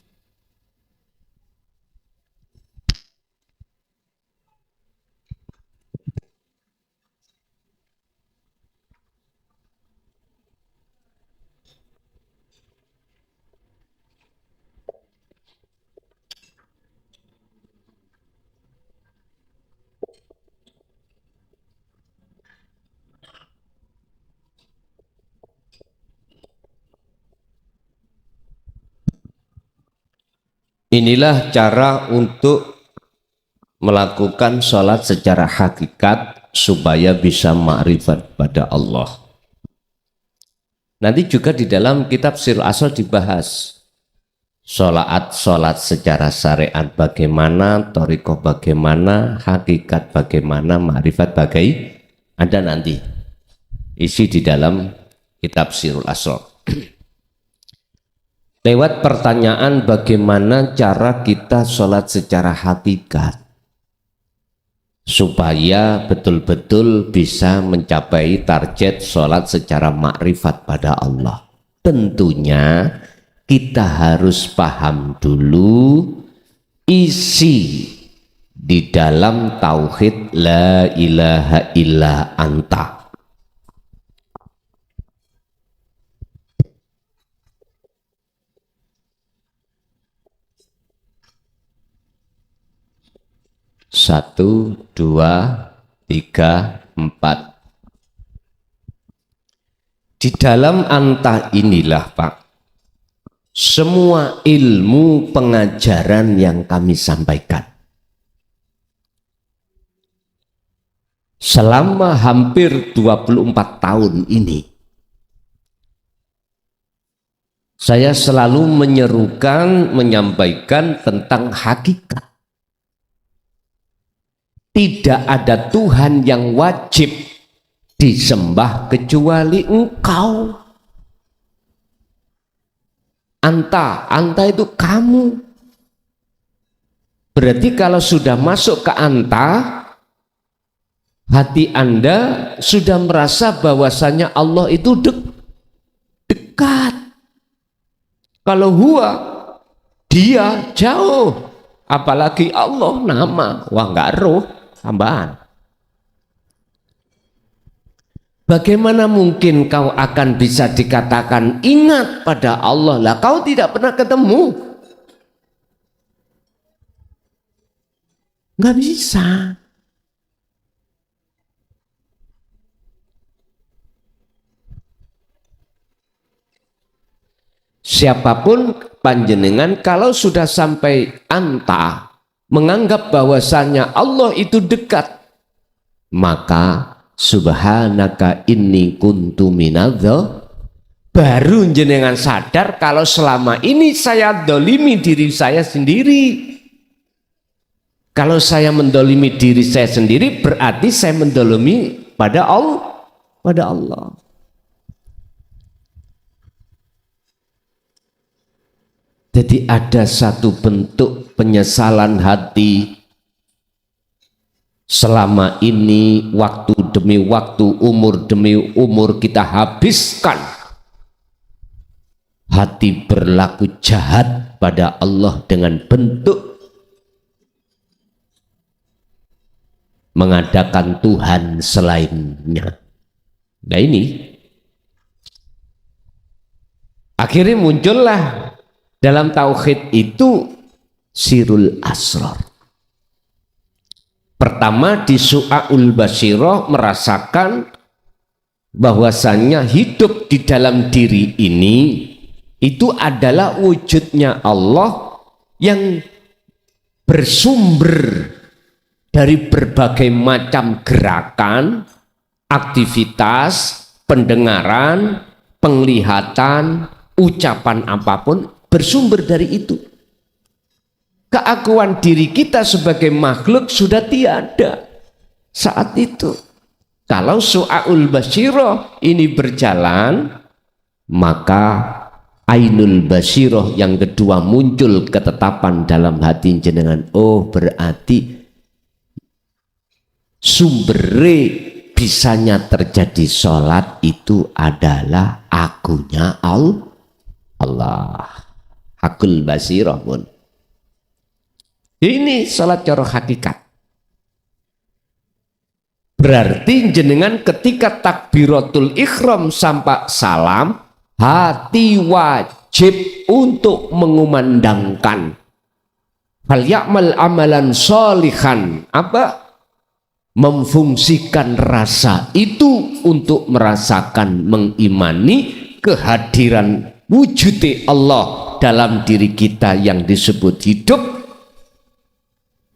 Inilah cara untuk melakukan sholat secara hakikat supaya bisa ma'rifat pada Allah. Nanti juga di dalam kitab Sirul Asrar dibahas sholat secara syariat bagaimana, thariqah bagaimana, hakikat bagaimana, ma'rifat ada nanti isi di dalam kitab Sirul Asrar. lewat pertanyaan bagaimana cara kita sholat secara hakikat supaya betul-betul bisa mencapai target sholat secara makrifat pada Allah. Tentunya kita harus paham dulu isi di dalam tauhid la ilaha illa anta. Satu, dua, tiga, empat. Di dalam anta inilah Pak, semua ilmu pengajaran yang kami sampaikan. Selama hampir 24 tahun ini, saya selalu menyerukan, menyampaikan tentang hakikat. Tidak ada Tuhan yang wajib disembah kecuali Engkau. Anta itu kamu. Berarti kalau sudah masuk ke anta, hati Anda sudah merasa bahwasanya Allah itu dekat. Kalau huwa, dia jauh. Apalagi Allah nama, wah nggak roh, tambahan. Bagaimana mungkin kau akan bisa dikatakan ingat pada Allah lah kau tidak pernah ketemu? Nggak bisa. Siapapun panjenengan kalau sudah sampai anta menganggap bahwasanya Allah itu dekat, maka subhanaka inni kuntu minadz, baru jenengan sadar kalau selama ini saya dolimi diri saya sendiri. Kalau saya mendolimi diri saya sendiri berarti saya mendolimi pada Allah. Jadi ada satu bentuk penyesalan hati selama ini, waktu demi waktu, umur demi umur kita habiskan hati berlaku jahat pada Allah dengan bentuk mengadakan Tuhan selainnya. Nah ini akhirnya muncullah dalam tauhid itu sirul asrar. Pertama di Su'aul Basyirah merasakan bahwasannya hidup di dalam diri ini itu adalah wujudnya Allah yang bersumber dari berbagai macam gerakan, aktivitas, pendengaran, penglihatan, ucapan apapun bersumber dari itu. Keakuan diri kita sebagai makhluk sudah tiada saat itu. Kalau Su'aul Basyirah ini berjalan, maka Ainul Basyirah yang kedua muncul ketetapan dalam hati jenengan. Oh berarti sumbernya bisanya terjadi sholat itu adalah akunya Allah. Hakul Basyirah pun. Ini sholat cara hakikat. Berarti jenengan ketika takbiratul ikhram sampai salam, hati wajib untuk mengumandangkan. Fal ya'mal amalan sholihan. Apa? Memfungsikan rasa itu untuk merasakan, mengimani kehadiran wujud Allah dalam diri kita yang disebut hidup.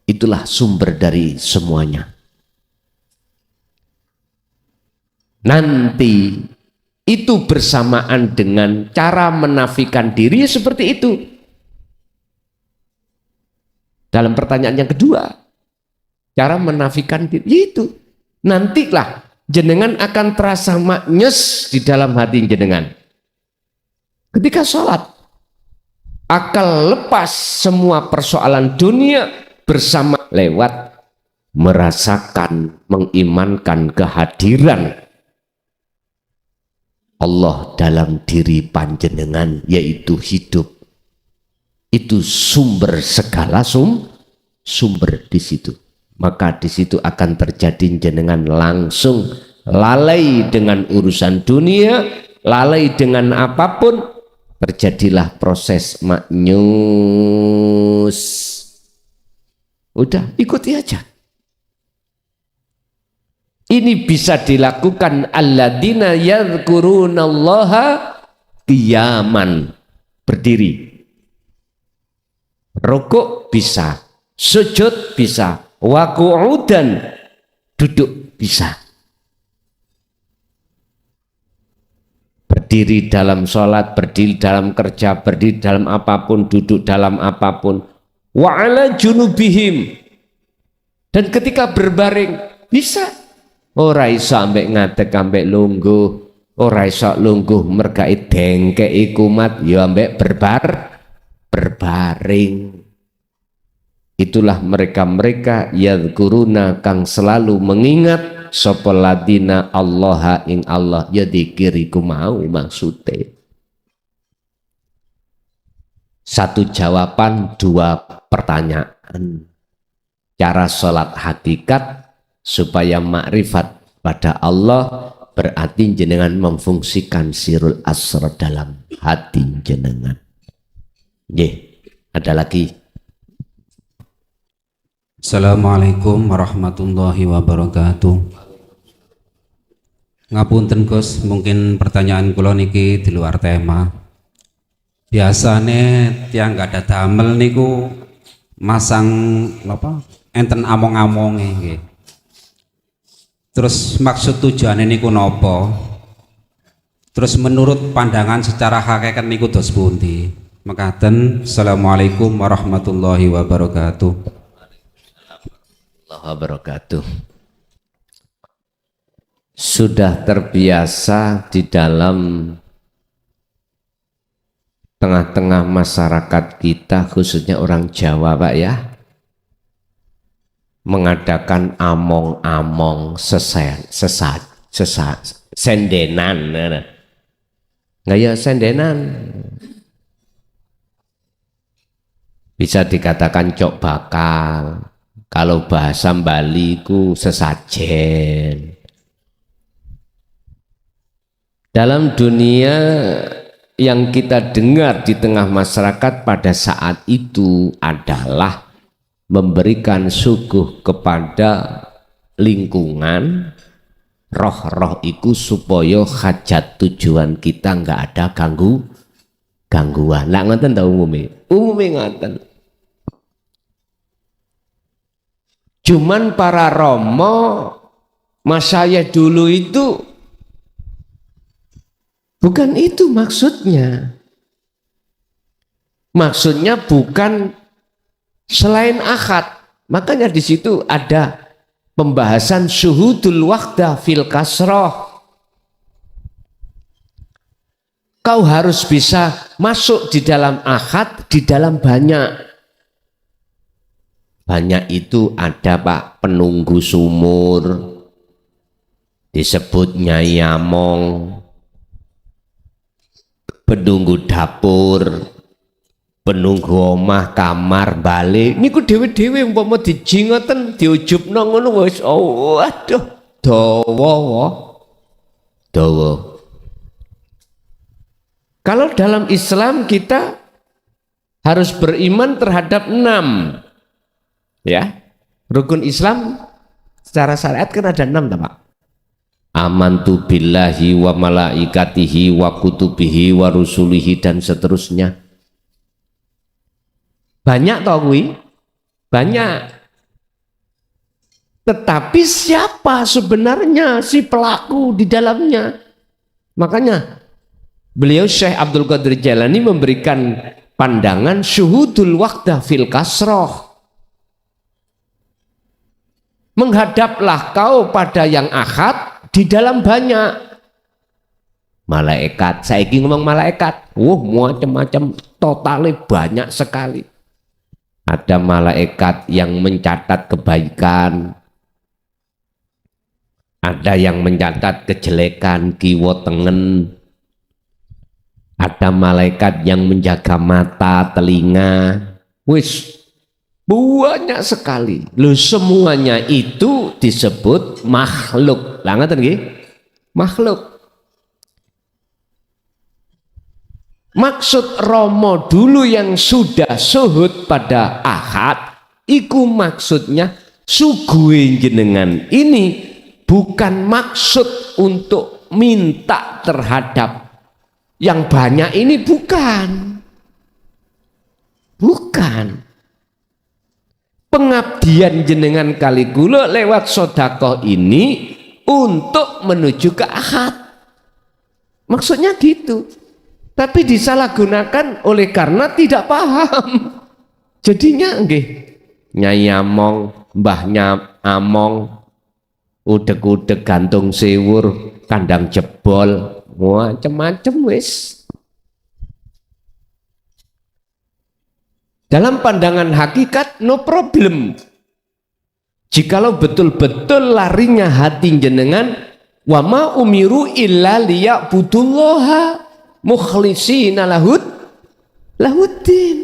Itulah sumber dari semuanya. Nanti itu bersamaan dengan cara menafikan diri seperti itu. Dalam pertanyaan yang kedua, cara menafikan diri itu nantilah jenengan akan terasa maknyes di dalam hati jenengan ketika sholat. akal lepas semua persoalan dunia bersama lewat merasakan, mengimankan kehadiran Allah dalam diri panjenengan, yaitu hidup. Itu sumber segala sumber di situ. Maka di situ akan terjadi jenengan langsung lalai dengan urusan dunia, lalai dengan apapun, terjadilah proses maknyus. Udah, ikuti aja. Ini bisa dilakukan alladzina yadhkurunallaha qiyaman, berdiri. Rukuk bisa, sujud bisa, wa qu'udan, duduk bisa. Berdiri dalam sholat, berdiri dalam kerja, berdiri dalam apapun, duduk dalam apapun. Wa ala junubihim, dan ketika berbaring bisa. Ora iso ambek ngadeg ambek lungguh, ora iso lungguh mergai dengkei kumat ya ambek berbaring. Itulah mereka-mereka yadhkuruna kang selalu mengingat sapa ladina Allah ing Allah, ya dikiriku mau maksude. Satu jawaban, dua pertanyaan. Cara sholat hakikat supaya makrifat pada Allah, berarti jenengan memfungsikan sirul asrar dalam hati jenengan. Ada lagi. Assalamualaikum warahmatullahi wabarakatuh. Ngapunten Gus, mungkin pertanyaan kula niki di luar tema. Biasane tiang gak ada damel niku masang apa? Enten among-amonge nggih. Terus maksud tujuannya niku nopo? Terus menurut pandangan secara hakikat niku dos pundi? Mekaten. Assalamualaikum warahmatullahi wabarakatuh. Wabarakatuh. Sudah terbiasa di dalam tengah-tengah masyarakat kita, khususnya orang Jawa Pak ya, mengadakan among-among sendenan. Nggak ya sendenan, bisa dikatakan cok bakal, kalau bahasa Bali ku sesajen. Dalam dunia yang kita dengar di tengah masyarakat pada saat itu adalah memberikan suguh kepada lingkungan, roh-roh itu supaya hajat tujuan kita nggak ada gangguan. Lah ngoten ta umume ngoten. Cuman para romo masyayikh dulu itu bukan itu maksudnya. Maksudnya bukan selain akad. Makanya di situ ada pembahasan syuhudul wahdah fil kasroh. Kau harus bisa masuk di dalam akad, di dalam banyak. Banyak itu ada Pak, penunggu sumur, disebut nyai among, penunggu dapur, penunggu omah, kamar, balik. Niku dewe-dewe umpama dijingoten diujubno ngono wis aduh dawa. Kalau dalam Islam kita harus beriman terhadap 6 ya. Rukun Islam secara syariat kan ada 6 Pak. Amantu billahi wa malaikatihi wa kutubihi wa rusulihi dan seterusnya. Banyak toh kuwi? Banyak. Tetapi siapa sebenarnya si pelaku di dalamnya? Makanya beliau Syekh Abdul Qadir Jailani memberikan pandangan syuhudul wahdah fil kasroh. Menghadaplah kau pada yang ahad di dalam banyak. Malaikat, saiki ngomong malaikat, macam-macam, totalnya banyak sekali. Ada malaikat yang mencatat kebaikan, ada yang mencatat kejelekan, kiwa tengen, ada malaikat yang menjaga mata, telinga, wis banyak sekali. Loh, semuanya itu disebut makhluk. Lah ngoten nggih? Makhluk. Maksud Romo dulu yang sudah suhud pada Ahad, iku maksudnya suguhe jenengan ini bukan maksud untuk minta terhadap yang banyak ini, bukan. Pengabdian jenengan kali kula lewat sedekah ini untuk menuju ke Ahad. Maksudnya gitu. Tapi disalahgunakan oleh karena tidak paham. Jadinya nggih, Nyai Among, Mbahnya Among, udeg-udeg gantung sewur, kandang jebol, macam-macam wis. Dalam pandangan hakikat no problem. Jikalau betul-betul larinya hati jenengan, wa ma umiru illa liya'budullaha mukhlisina lahuddin.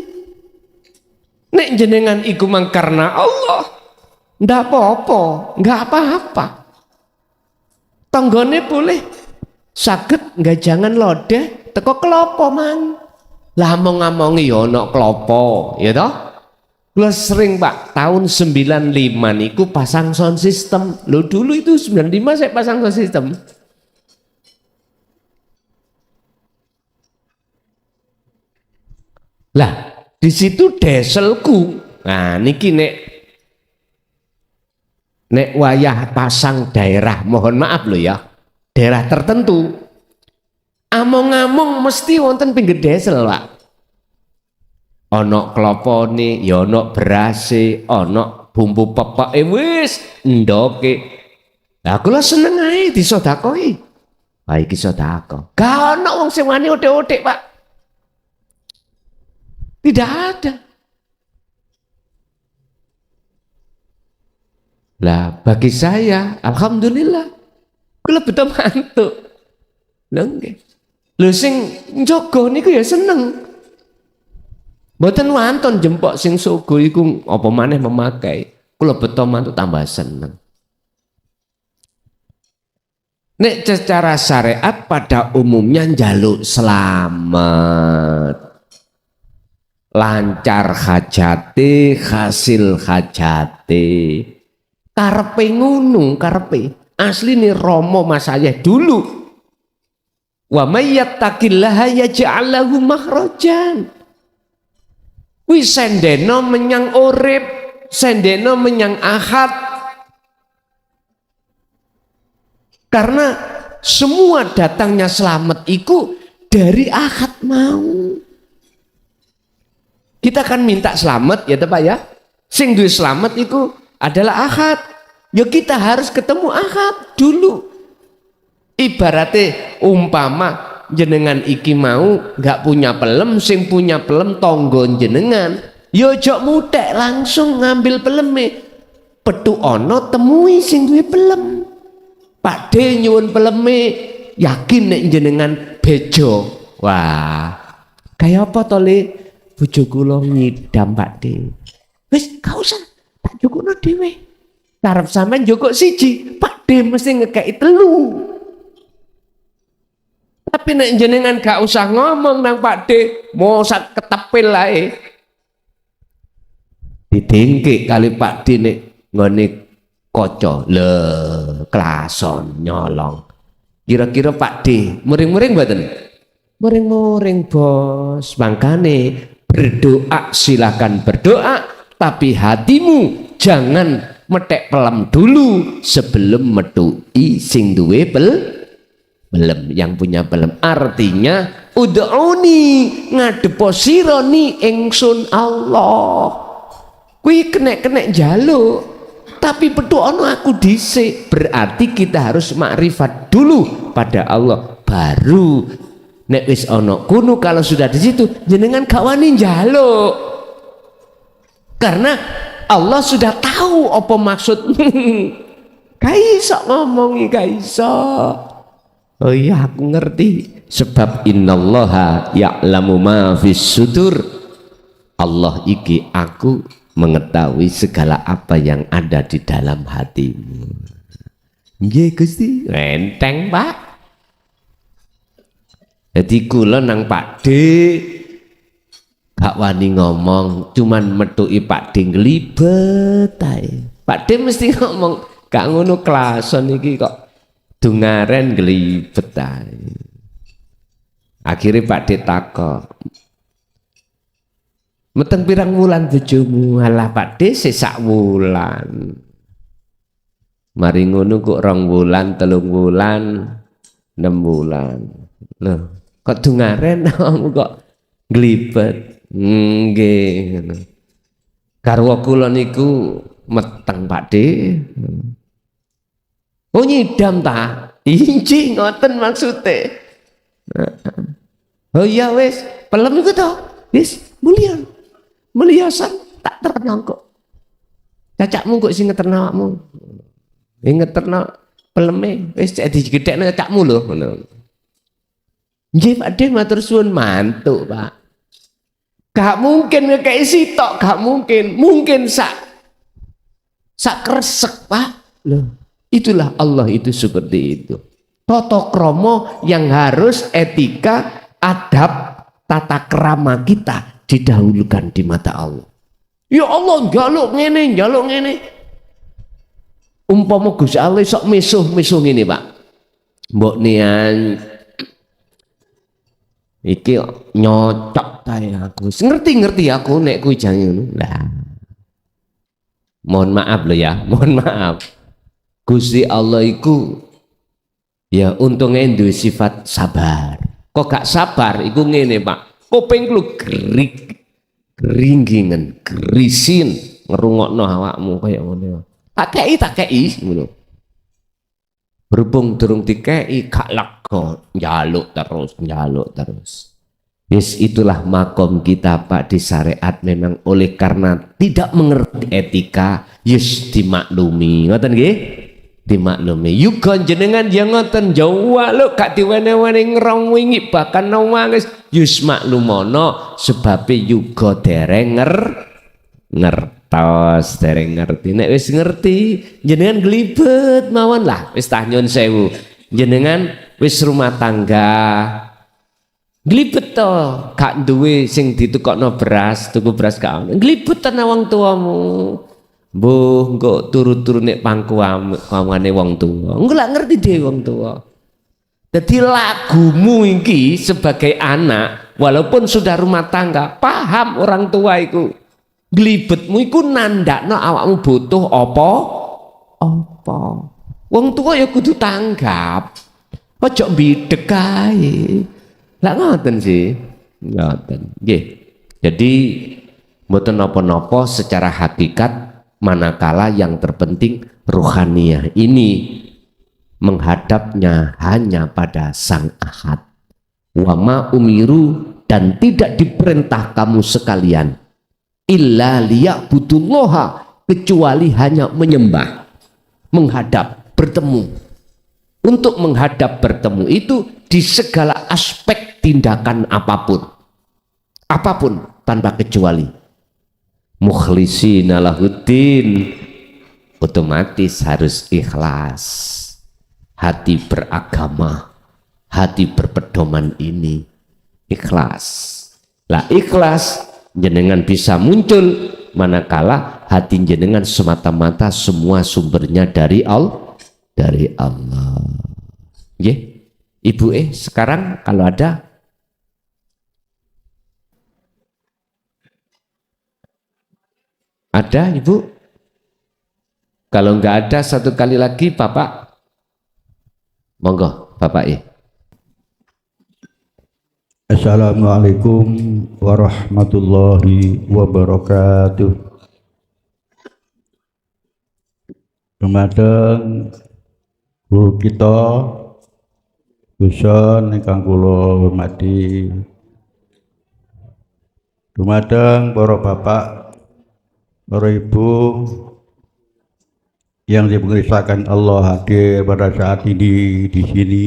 Nek jenengan iku mang karena Allah, ndak apa-apa, nggak apa-apa. Tanggane boleh saged nggak, jangan lodeh teko klopo mang. Lah ngomong-ngomongi ya ana klopo, ya toh? Kula sering Pak, tahun 95 niku pasang sound system. Lo dulu itu 95 saya pasang sound system. Lah, di situ deselku. Nah, niki nek wayah pasang daerah, mohon maaf loh ya, daerah tertentu, among-among mesti wonten pinggir desel, Pak. Ono klopone, ya ono berase, ono bumbu pepeke wis ndoke. Lah kula seneng ae disedekahi. Ha iki sedekah. Gak ono wong sing wani othek-othek, Pak. Tidak ada. Lah bagi saya alhamdulillah kula beto mantuk. Lha nggih. Lho sing njaga niku ya seneng. Mboten wonten jempok sing sogo iku apa maneh memakai. Kula beto mantuk tambah seneng. Nek secara syariat pada umumnya njaluk selamat, lancar hajate, hasil hajate, karepe ngono, karepe asli nih Romo Mas Ayah dulu, wa may yattaqillaha yaj'al lahu makhrajan. Kuwi sendeno menyang urip, sendeno menyang Ahad, karena semua datangnya selamat iku dari Ahad mau. Kita kan minta selamat ya Pak ya. Sing duwe selamat itu adalah Ahad. Ya kita harus ketemu Ahad dulu. Ibaratnya umpama jenengan iki mau nggak punya pelem, sing punya pelem tonggo jenengan. Ya ojo mutek langsung ngambil peleme. Petu ono temui sing duwe pelem. Pak D nyuwun peleme, yakin nek jenengan bejo. Wah, kayak apa to Le? Bojo kula ngidam Pak D. Wis gak usah tak jukukno dhewe. Karep sampean jukuk siji, Pak D mesti ngekeki telu. Tapi nek jenengan gak usah ngomong nang Pak D, mosak ketepil ae. Didengkek kali Pak D nek nggone kaca. Le klason nyolong. Kira-kira Pak D muring-muring mboten? Muring-muring bos. Makane berdoa silakan berdoa, tapi hatimu jangan metek pelem dulu sebelum metui sing duwe belem, yang punya belem. Artinya ud'uni ngadepo sira ni ingsun Allah. Kuwi kenek-kenek njaluk, tapi petuk ono aku dhisik. Berarti kita harus makrifat dulu pada Allah, baru nek wis ana kuno, kalau sudah di situ jenengan gak wani njaluk, karena Allah sudah tahu apa maksud. Gak iso ngomongi, gak iso. Oh iya aku ngerti, sebab innallaha ya'lamu ma fis sudur. Allah iki aku mengetahui segala apa yang ada di dalam hatimu. Nggih Gusti, enteng Pak. Jadi kula nang Pak D gak wani ngomong, cuman metuki Pak D nglibet ae. Pak D mesti ngomong, gak ngono klason iki kok dungaren nglibet ae. Akhirnya Pak D takok, meteng pirang wulan bojomu? Alah Pak D sesak wulan. Mari ngono kok 2 wulan, 3 wulan, 6 wulan. Loh, kok dungaren kok nglibet? Nggih. Garwa kula niku meteng Pak D. Oh nyidam ta? Inci ngoten maksude. Oh iya wis, pelem iku to. Wis mulia. Muliasan tak terkenal kok. Cacakmu kok sing ngeterno awakmu. Ngeterno peleme wis digedhekno cacakmu lho ngono. Nggih Pak D matur suwun, mantuk Pak. Gak mungkin ngekei sitok, gak mungkin. Mungkin sak kresek Pak. Loh, itulah Allah itu seperti itu. Tata krama yang harus etika, adab, tata krama kita didahulukan di mata Allah. Ya Allah, njaluk ngene. Umpama Gusti Allah sok misuh ngene Pak. Mbok nian iki nyocok ta aku. Ngerti aku nek kuwi jan ngono. Lah. Mohon maaf loh ya, mohon maaf. Gusti Allah iku ya untungnya duwe sifat sabar. Kok gak sabar iku ngene Pak. Kuping lu geringgingan, gerisin ngerungokno awakmu kaya ngono. Tak kei ngono. Berhubung durung dikei gak lega, njaluk terus. Yes, itulah makom kita Pak di syariat. Memang oleh karena tidak mengerti etika, yes dimaklumi. Ngoten nggih? Dimaklumi. Yuga jenengan yang ngoten Jawa lho gak diwene-wene ngrong wingi bahkan nangis yes maklumono sebab yuga dereng ngertos, dereng ngerti. Nek wis ngerti jenengan glibet mawon lah, wis tah nyun sewu. Jenengan wis rumah tangga glibet to, gak duwe sing ditukokno beras, tuku beras gak ono. Glibet tenan wong tuamu. Mbuh engko turu-turu nek pangkuane wong tuwa. Engko lak ngerti dhewe wong tuwa. Dadi lagumu iki sebagai anak walaupun sudah rumah tangga, paham orang tua iku. Glibetmu iku nandakno awakmu butuh apa? Wong tua ya kudu tanggap. Ojo mbideg kae. Lah ngoten sih. Ngoten. Nggih. Jadi mboten napa-napa secara hakikat, manakala yang terpenting rohaniah ini menghadapnya hanya pada Sang Ahad. Wa ma umiru, dan tidak diperintah kamu sekalian illa liya'budullaha, kecuali hanya menyembah, menghadap, bertemu. Untuk menghadap bertemu itu di segala aspek tindakan apapun tanpa kecuali. Mukhlishina lahuddin, otomatis harus ikhlas. Hati beragama, hati berpedoman ini ikhlas. Lah ikhlas jenengan bisa muncul manakala hati jenengan semata-mata semua sumbernya dari Allah. Nggih. Ibu sekarang kalau ada Ibu? Kalau enggak ada, satu kali lagi Bapak. Monggo Bapak. Assalamualaikum warahmatullahi wabarakatuh. Dumateng guru kita Gusun ingkang kula hormati. Dumateng para bapak, para ibu yang dimuliakan Allah hadir pada saat ini di sini.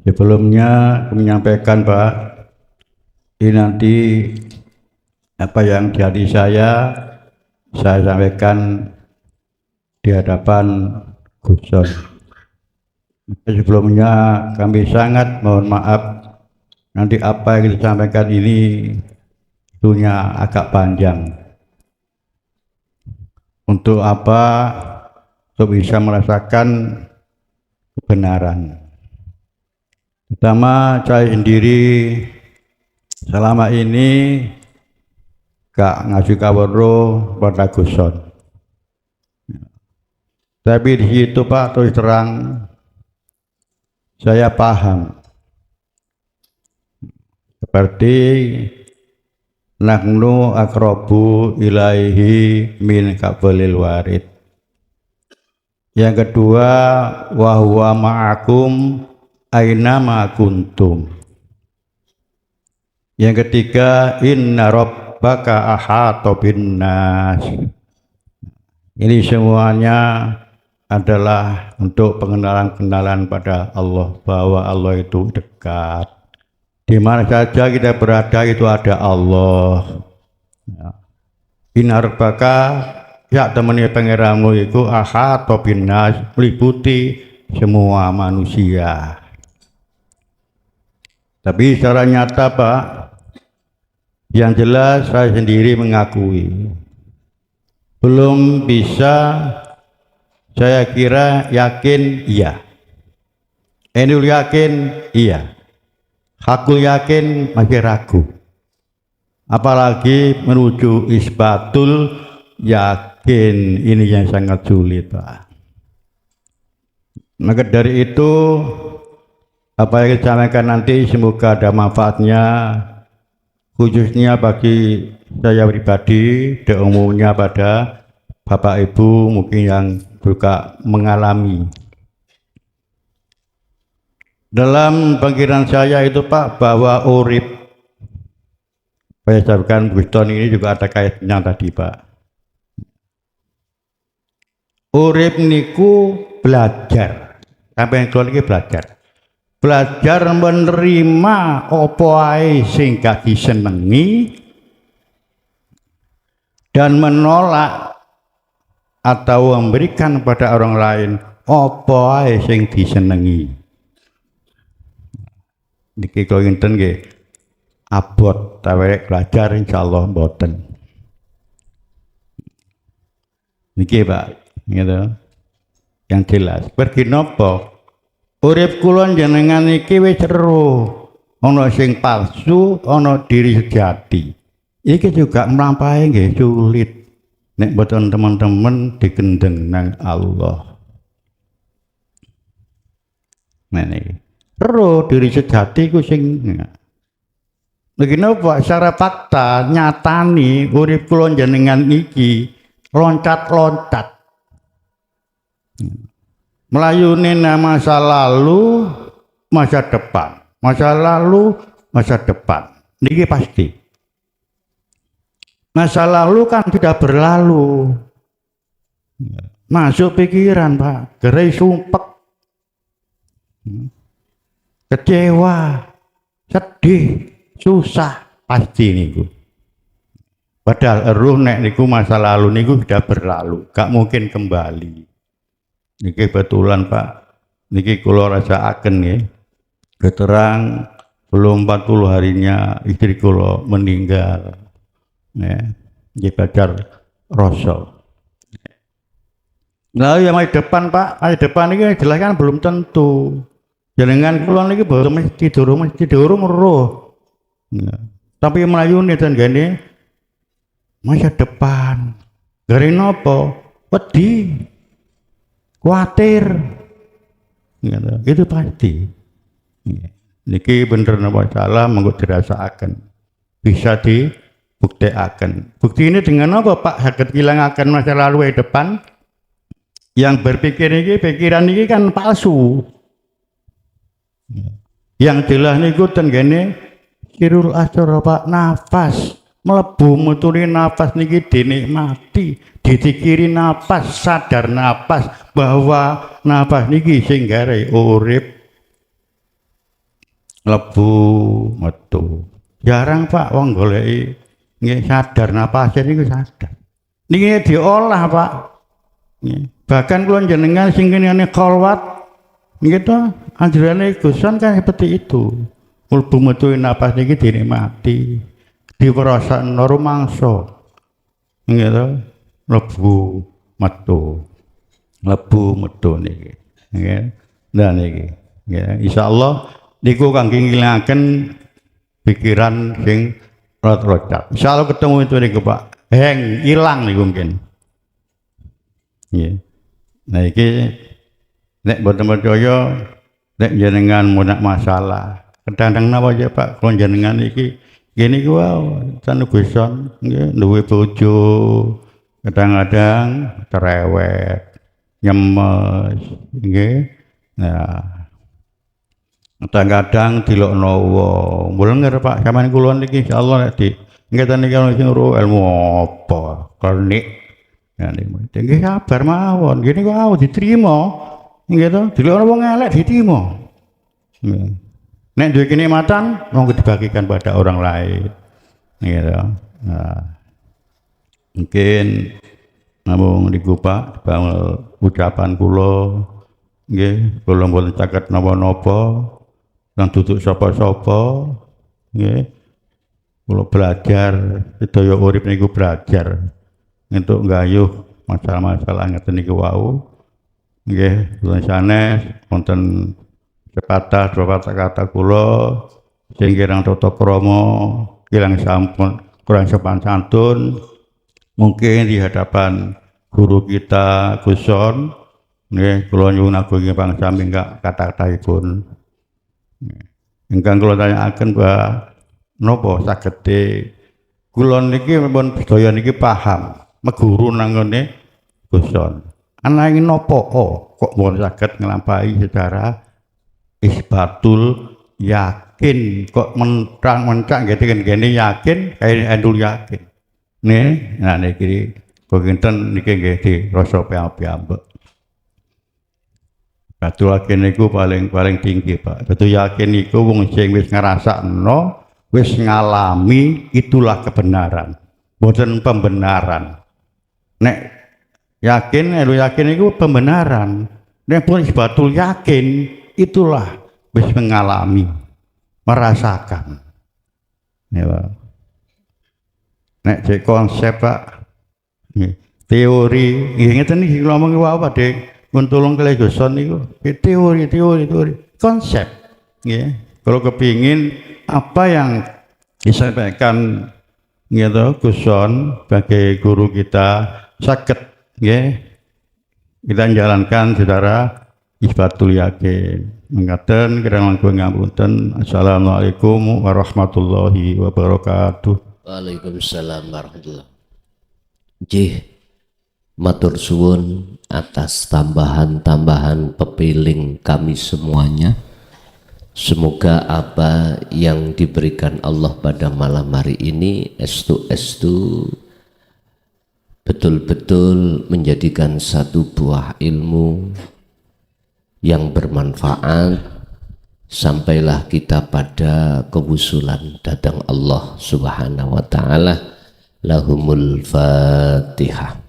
Sebelumnya menyampaikan Pak, ini nanti apa yang di hati saya sampaikan di hadapan Gusun. Sebelumnya kami sangat mohon maaf, nanti apa yang disampaikan ini tentunya agak panjang. Untuk apa? Untuk bisa merasakan kebenaran. Pertama, saya sendiri selama ini gak ngasih kawruh pada Gusun. Tapi di situ Pak, terus terang saya paham. Seperti nahnu akrabu ilaihi min qablil warid. Yang kedua, wa huwa ma'akum aina ma kuntum. Yang ketiga, inna rabbaka ahata bin nas. Ini semuanya adalah untuk pengenalan-kenalan pada Allah, bahwa Allah itu dekat. Di mana saja kita berada itu ada Allah. Inna rabbaka ya temani pangeranmu itu ahata bin nas, meliputi semua manusia. Tapi secara nyata Pak, yang jelas saya sendiri mengakui belum bisa. Saya kira yakin iya, Enul yakin iya, Hakul yakin masih ragu, apalagi menuju isbatul yakin, ini yang sangat sulit Pak. Maka dari itu apa yang disampaikan nanti semoga ada manfaatnya, khususnya bagi saya pribadi dan umumnya pada Bapak Ibu mungkin yang juga mengalami. Dalam pikiran saya itu Pak, bahwa urip, saya sampaikan Gusun ini juga ada kaitannya tadi Pak. Urip niku belajar, sampai yang keluar lagi belajar menerima apa ae sing gak disenengi dan menolak atau memberikan pada orang lain apa ae sing disenengi. Niki kula ngenten nggih abot tawek belajar insyaallah mboten. Niki Pak, gitu. Yang jelas, pergi napa? Urip kula jenengan iki wis seru. Ana sing palsu, ana diri sejati. Iki juga mlampahi nggih sulit. Nek mboten teman-teman digendeng nang Allah. Nah niki. Seru diri sejati ku sing lagi napa secara fakta nyatani urip kula jenengan iki loncat-loncat. Melayune masa lalu, masa depan. Masa lalu, masa depan. Niki pasti. Masa lalu kan sudah berlalu. Masuk pikiran Pak, gerai sumpek. Kecewa, sedih, susah pasti niku. Padahal eruh nek niku masa lalu niku sudah berlalu, gak mungkin kembali. Niki betulan Pak, niki kula rasakaken nggih. Terang belum 40 harinya istri kula meninggal. Nggih Badar Rasul. Nah, yang di depan Pak, di depan ini jelas kan belum tentu. Jenengan kula niki mesti durung roh. Tapi melayune ten gene masa depan. Gare napa? Wedi. Kuatir. Itu pasti. Niki bener napa salah monggo dirasakaken. Bisa dibuktiaken. Bukti ini dengan apa Pak? Saged ngilangaken masa lalu depan. Yang berpikir ini pikiran ini kan palsu. Yang jelas niku ten gene sirul asra Pak, nafas mlebu metune nafas niki dinikmati, didikiri nafas, sadar nafas bahwa nafas niki sing gawe urip mlebu metu. Jarang Pak wong goleki nggih sadar nafas niku sadar. Niki diolah Pak. Nggih. Bahkan kula jenengan sing kene kholwat nggih to anjurane Gusan kan seperti itu. Mlebu metu nafas niki dinikmati. Diperasakno rumangsa. Nggih to mlebu metu niki. Nggih. Nah niki. Nggih insyaallah niku kangge ngilangaken pikiran sing rot-rocat. Insyaallah ketemu itu niku Pak. Heng ilang niku mungkin. Nggih. Nah iki nek boten percaya nek jenengan munak masalah. Kadang-kadang napa ya Pak, kula jenengan iki gini ku sanu Guson nggih duwe bojo. Kadang-kadang cerewet, nyemes nggih. Nah kadang-kadang dilokno wong. Mlenger Pak, sampean kula niki insyaallah nek di ngeten iki sing ilmu apa? Klinik. Ya niku. Nggih sabar mawon. Gini kok diterima. Nggih to, dilokno wong elek diterima. Nggih. Nek duwe kenikmatan monggo dibagikan pada orang lain. Nggih to. Nah. Mungkin namung niku Pak, ucapan kula nggih, kula mboten caket napa-napa. Lan duduk sapa-sapa nggih kula belajar sedaya urip niku belajar untuk nggayuh masalah-masalah ngeten niku wau nggih kula sanes wonten sepatah dua kata-kata kula sing kirang tata krama kirang sampun kurang sopan santun mungkin di hadapan guru kita Guson nggih kula nyuwun agung pangsami kata-katahipun. Ingkang kula tanyakaken Pak napa sagede kula niki pun sedaya niki paham meguru nang ngene Guson. Ananging napa kok mboten saged nglampahi secara isbatul yakin kok mencak ngene yakin kaya endul yakin. Nih, nah niki kok kinten niki nggih dirasa piyambak. Batu yakin niku paling tinggi Pak. Batu yakin niku wong sing wis ngrasakno, wis ngalami itulah kebenaran. Boten pembenaran. Nek yakin, yakin niku pembenaran. Nek pun batul yakin itulah wis mengalami, merasakan. Ya Pak. Nek cek konsep Pak. Teori, nggih ngeten iki ngomong apa Dik? Mentulung kali Guson niku teori konsep nggih kalau kepingin apa yang disampaikan nggih Guson sebagai guru kita saged nggih kita jalankan secara isbatul yakin mengatakan kirang langkung ngapunten. Assalamualaikum warahmatullahi wabarakatuh. Waalaikumsalam warahmatullahi wabarakatuh. Matur suwun atas tambahan-tambahan pepiling kami semuanya. Semoga apa yang diberikan Allah pada malam hari ini estu betul-betul menjadikan satu buah ilmu yang bermanfaat sampailah kita pada kewusulan datang Allah Subhanahu wa taala. Lahumul Fatihah.